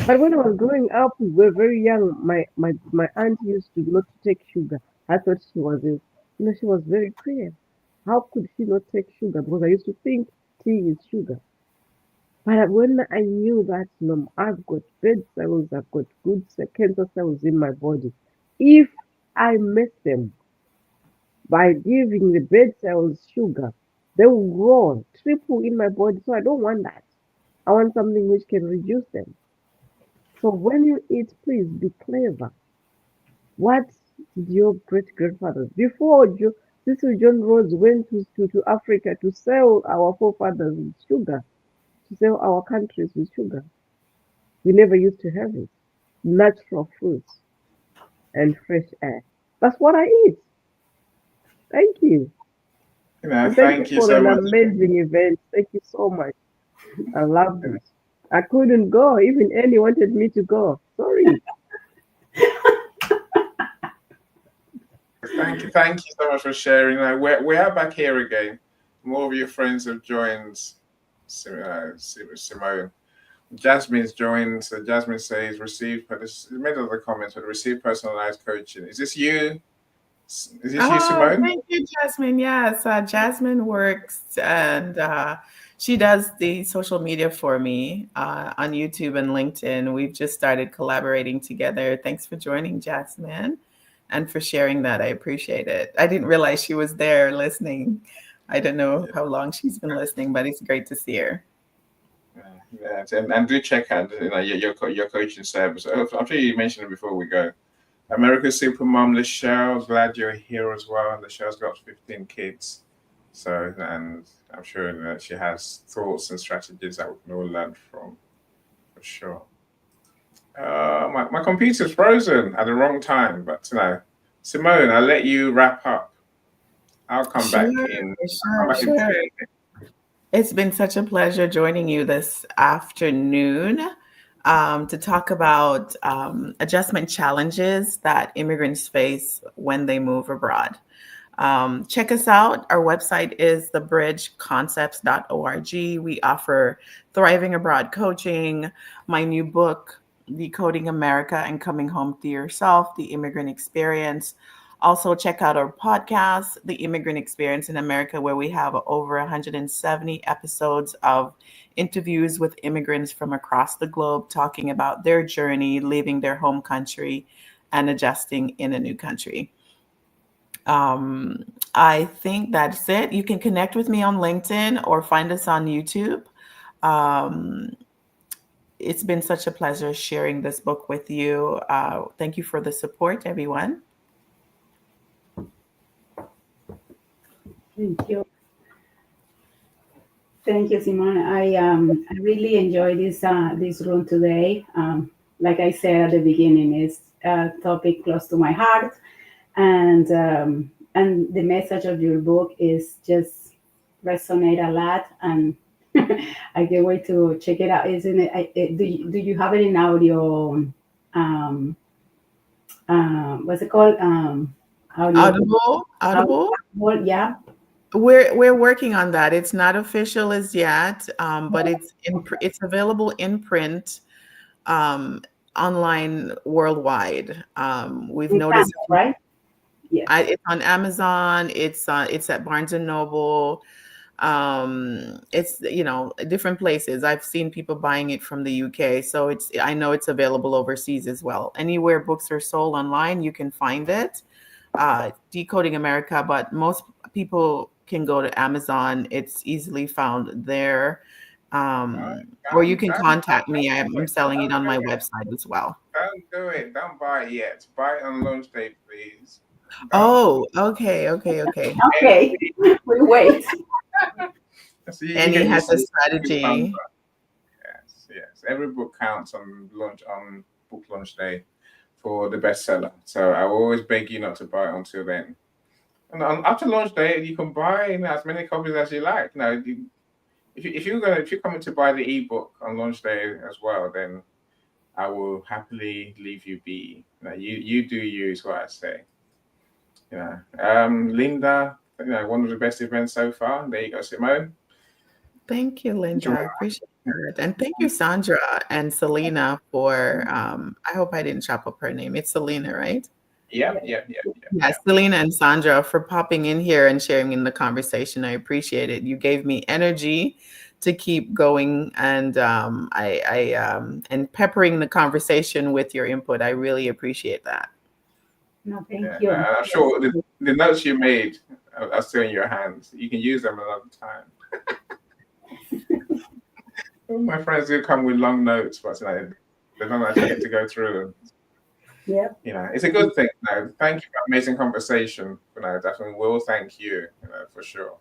but when I was growing up, we were very young. My aunt used to not take sugar. I thought she was very clear. How could she not take sugar? Because I used to think tea is sugar. But when I knew that, I've got bed cells, I've got good cancer cells in my body. If I mess them by giving the bed cells sugar, they will grow triple in my body. So I don't want that. I want something which can reduce them. So when you eat, please be clever. What did your great grandfathers before this is John Rhodes went to Africa to sell our forefathers with sugar, to sell our countries with sugar? We never used to have it. Natural fruits and fresh air. That's what I eat. Thank you. And thank you Thank you for so an much. amazing event. Thank you so much. I loved it. I couldn't go. Even Annie wanted me to go. Sorry. Thank you so much for sharing. We are back here again. More of your friends have joined. Simone. Jasmine's joined. So Jasmine says, made other comments, but receive personalized coaching. Is this you? Is this you, Oh, Simone? thank you, Jasmine. Yes, Jasmine works and she does the social media for me on YouTube and LinkedIn. We've just started collaborating together. Thanks for joining, Jasmine, and for sharing that. I appreciate it. I didn't realize she was there listening. I don't know how long she's been listening, but it's great to see her. Yeah, and do check out your coaching service. I'm sure you mentioned it before we go. America's Supermom, Lachelle, glad you're here as well. Lachelle's got 15 kids. So, and I'm sure that she has thoughts and strategies that we can all learn from, for sure. My computer's frozen at the wrong time, but Simone, I'll let you wrap up. I'll come back in. I'll come back in 10 minutes. It's been such a pleasure joining you this afternoon to talk about adjustment challenges that immigrants face when they move abroad. Check us out. Our website is thebridgeconcepts.org. We offer thriving abroad coaching, my new book, Decoding America and Coming Home to Yourself, The Immigrant Experience. Also, check out our podcast, The Immigrant Experience in America, where we have over 170 episodes of interviews with immigrants from across the globe talking about their journey, leaving their home country and adjusting in a new country. I think that's it. You can connect with me on LinkedIn or find us on YouTube. It's been such a pleasure sharing this book with you. Thank you for the support, everyone. Thank you. Thank you, Simone. I really enjoy this room today. Like I said at the beginning, it's a topic close to my heart, and the message of your book is just resonate a lot, and I can't wait to check it out. Isn't it? Do you have it in audio? Um, what's it called? Audio. Audible. Yeah. We're working on that. It's not official as yet, but it's available in print, um, online worldwide. We've In noticed Canada, right? Yes. it's on Amazon. It's at Barnes and Noble. It's different places. I've seen people buying it from the UK, so I know it's available overseas as well. Anywhere books are sold online, you can find it. Decoding America, but most people can go to Amazon. It's easily found there. Or you can contact me. I'm selling it on my website as well. Don't do it. Don't buy it yet. Buy it on launch day, please. Don't. Oh, okay. Okay. We wait. So And he has a Yes, strategy. yes. Every book counts on book launch day for the bestseller. So I will always beg you not to buy it until then. And after launch day, you can buy as many copies as you like. If you're coming to buy the ebook on launch day as well, then I will happily leave you be. You do you is what I say. Linda, one of the best events so far. There you go, Simone. Thank you, Linda. I appreciate it. And thank you, Sandra and Selena, for I hope I didn't chop up her name. It's Selena, right? Yeah. Yes, Selena and Sandra for popping in here and sharing in the conversation. I appreciate it. You gave me energy to keep going, and and peppering the conversation with your input. I really appreciate that. No, thank you. I'm sure the notes you made are still in your hands. You can use them another time. My friends do come with long notes, but they don't actually get to go through them. Yeah. It's a good thing. Thank you for amazing conversation. Definitely will thank you. For sure.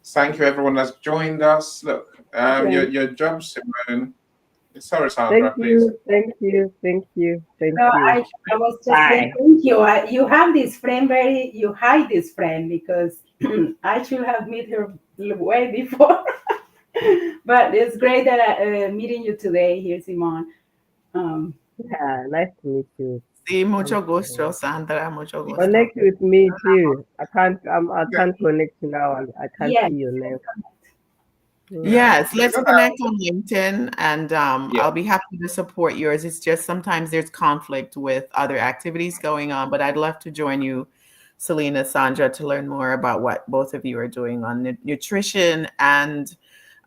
Thank you, everyone that's joined us. Look, your job, Simone. Sorry, Sandra, please. Thank you. No, I was just saying thank you. You have this friend you hide this friend because I should have met her way before. But it's great that meeting you today here, Simone. Yeah, nice to meet you. Sí, mucho gusto, Sandra. Mucho gusto. Connect with me too. I can't connect you now. I can't see your name. Yes, let's connect on LinkedIn, and I'll be happy to support yours. It's just sometimes there's conflict with other activities going on, but I'd love to join you, Selena, Sandra, to learn more about what both of you are doing on nutrition and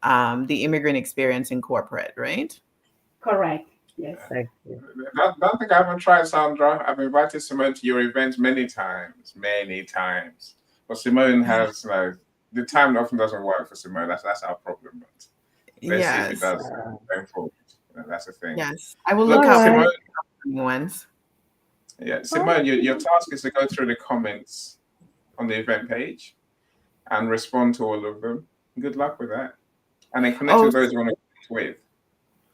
the immigrant experience in corporate, right? Correct. Yes. Thank you. Don't think I haven't tried, Sandra. I've invited Simone to your events many times. But Simone has the time often doesn't work for Simone. That's our problem. But let's see if it does going forward. That's the thing. Yes, I will look out for Simone ones. Yeah, Simone, your task is to go through the comments on the event page and respond to all of them. Good luck with that. And then connect with those you want to connect with.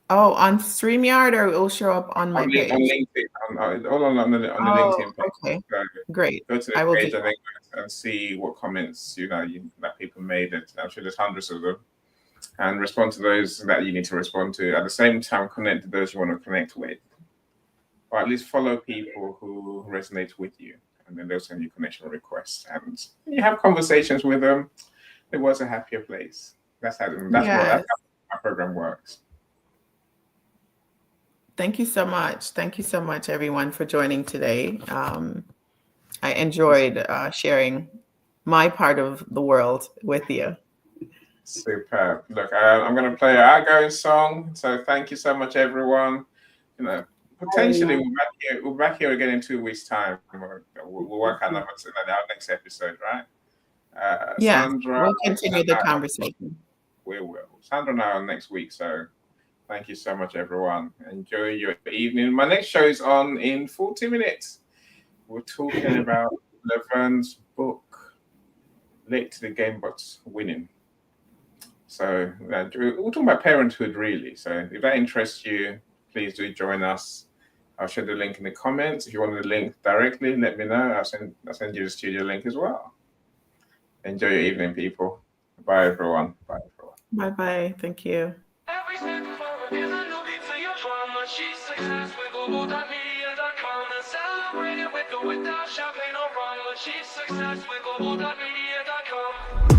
Oh, on StreamYard, or it will show up on my page? On LinkedIn. All on the LinkedIn page. Okay. So great. Go to the page and see what comments that people made. I'm sure there's hundreds of them. And respond to those that you need to respond to. At the same time, connect to those you want to connect with. Or at least follow people who resonate with you. And then they'll send you connection requests. And you have conversations with them. It was a happier place. That's how our program works. Thank you so much. Thank you so much, everyone, for joining today. I enjoyed sharing my part of the world with you. Superb. Look, I'm going to play our outgoing song. So thank you so much, everyone. Potentially we're back here again in 2 weeks' time. We'll work on our next episode, right? Yeah, Sandra, we'll continue the conversation. We will. Sandra and I are next week, so thank you so much, everyone. Enjoy your evening. My next show is on in 40 minutes. We're talking about Levan's book, Late to the Game but Winning. So we're talking about parenthood, really. So if that interests you, please do join us. I'll share the link in the comments. If you want the link directly, let me know. I'll send you the studio link as well. Enjoy your evening, people. Bye, everyone. Bye, everyone. Bye-bye. Thank you. Every step forward is a new beat for your drama. She's success with Global.Media.com and celebrate it with or without champagne or rum. She's success with Global.Media.com.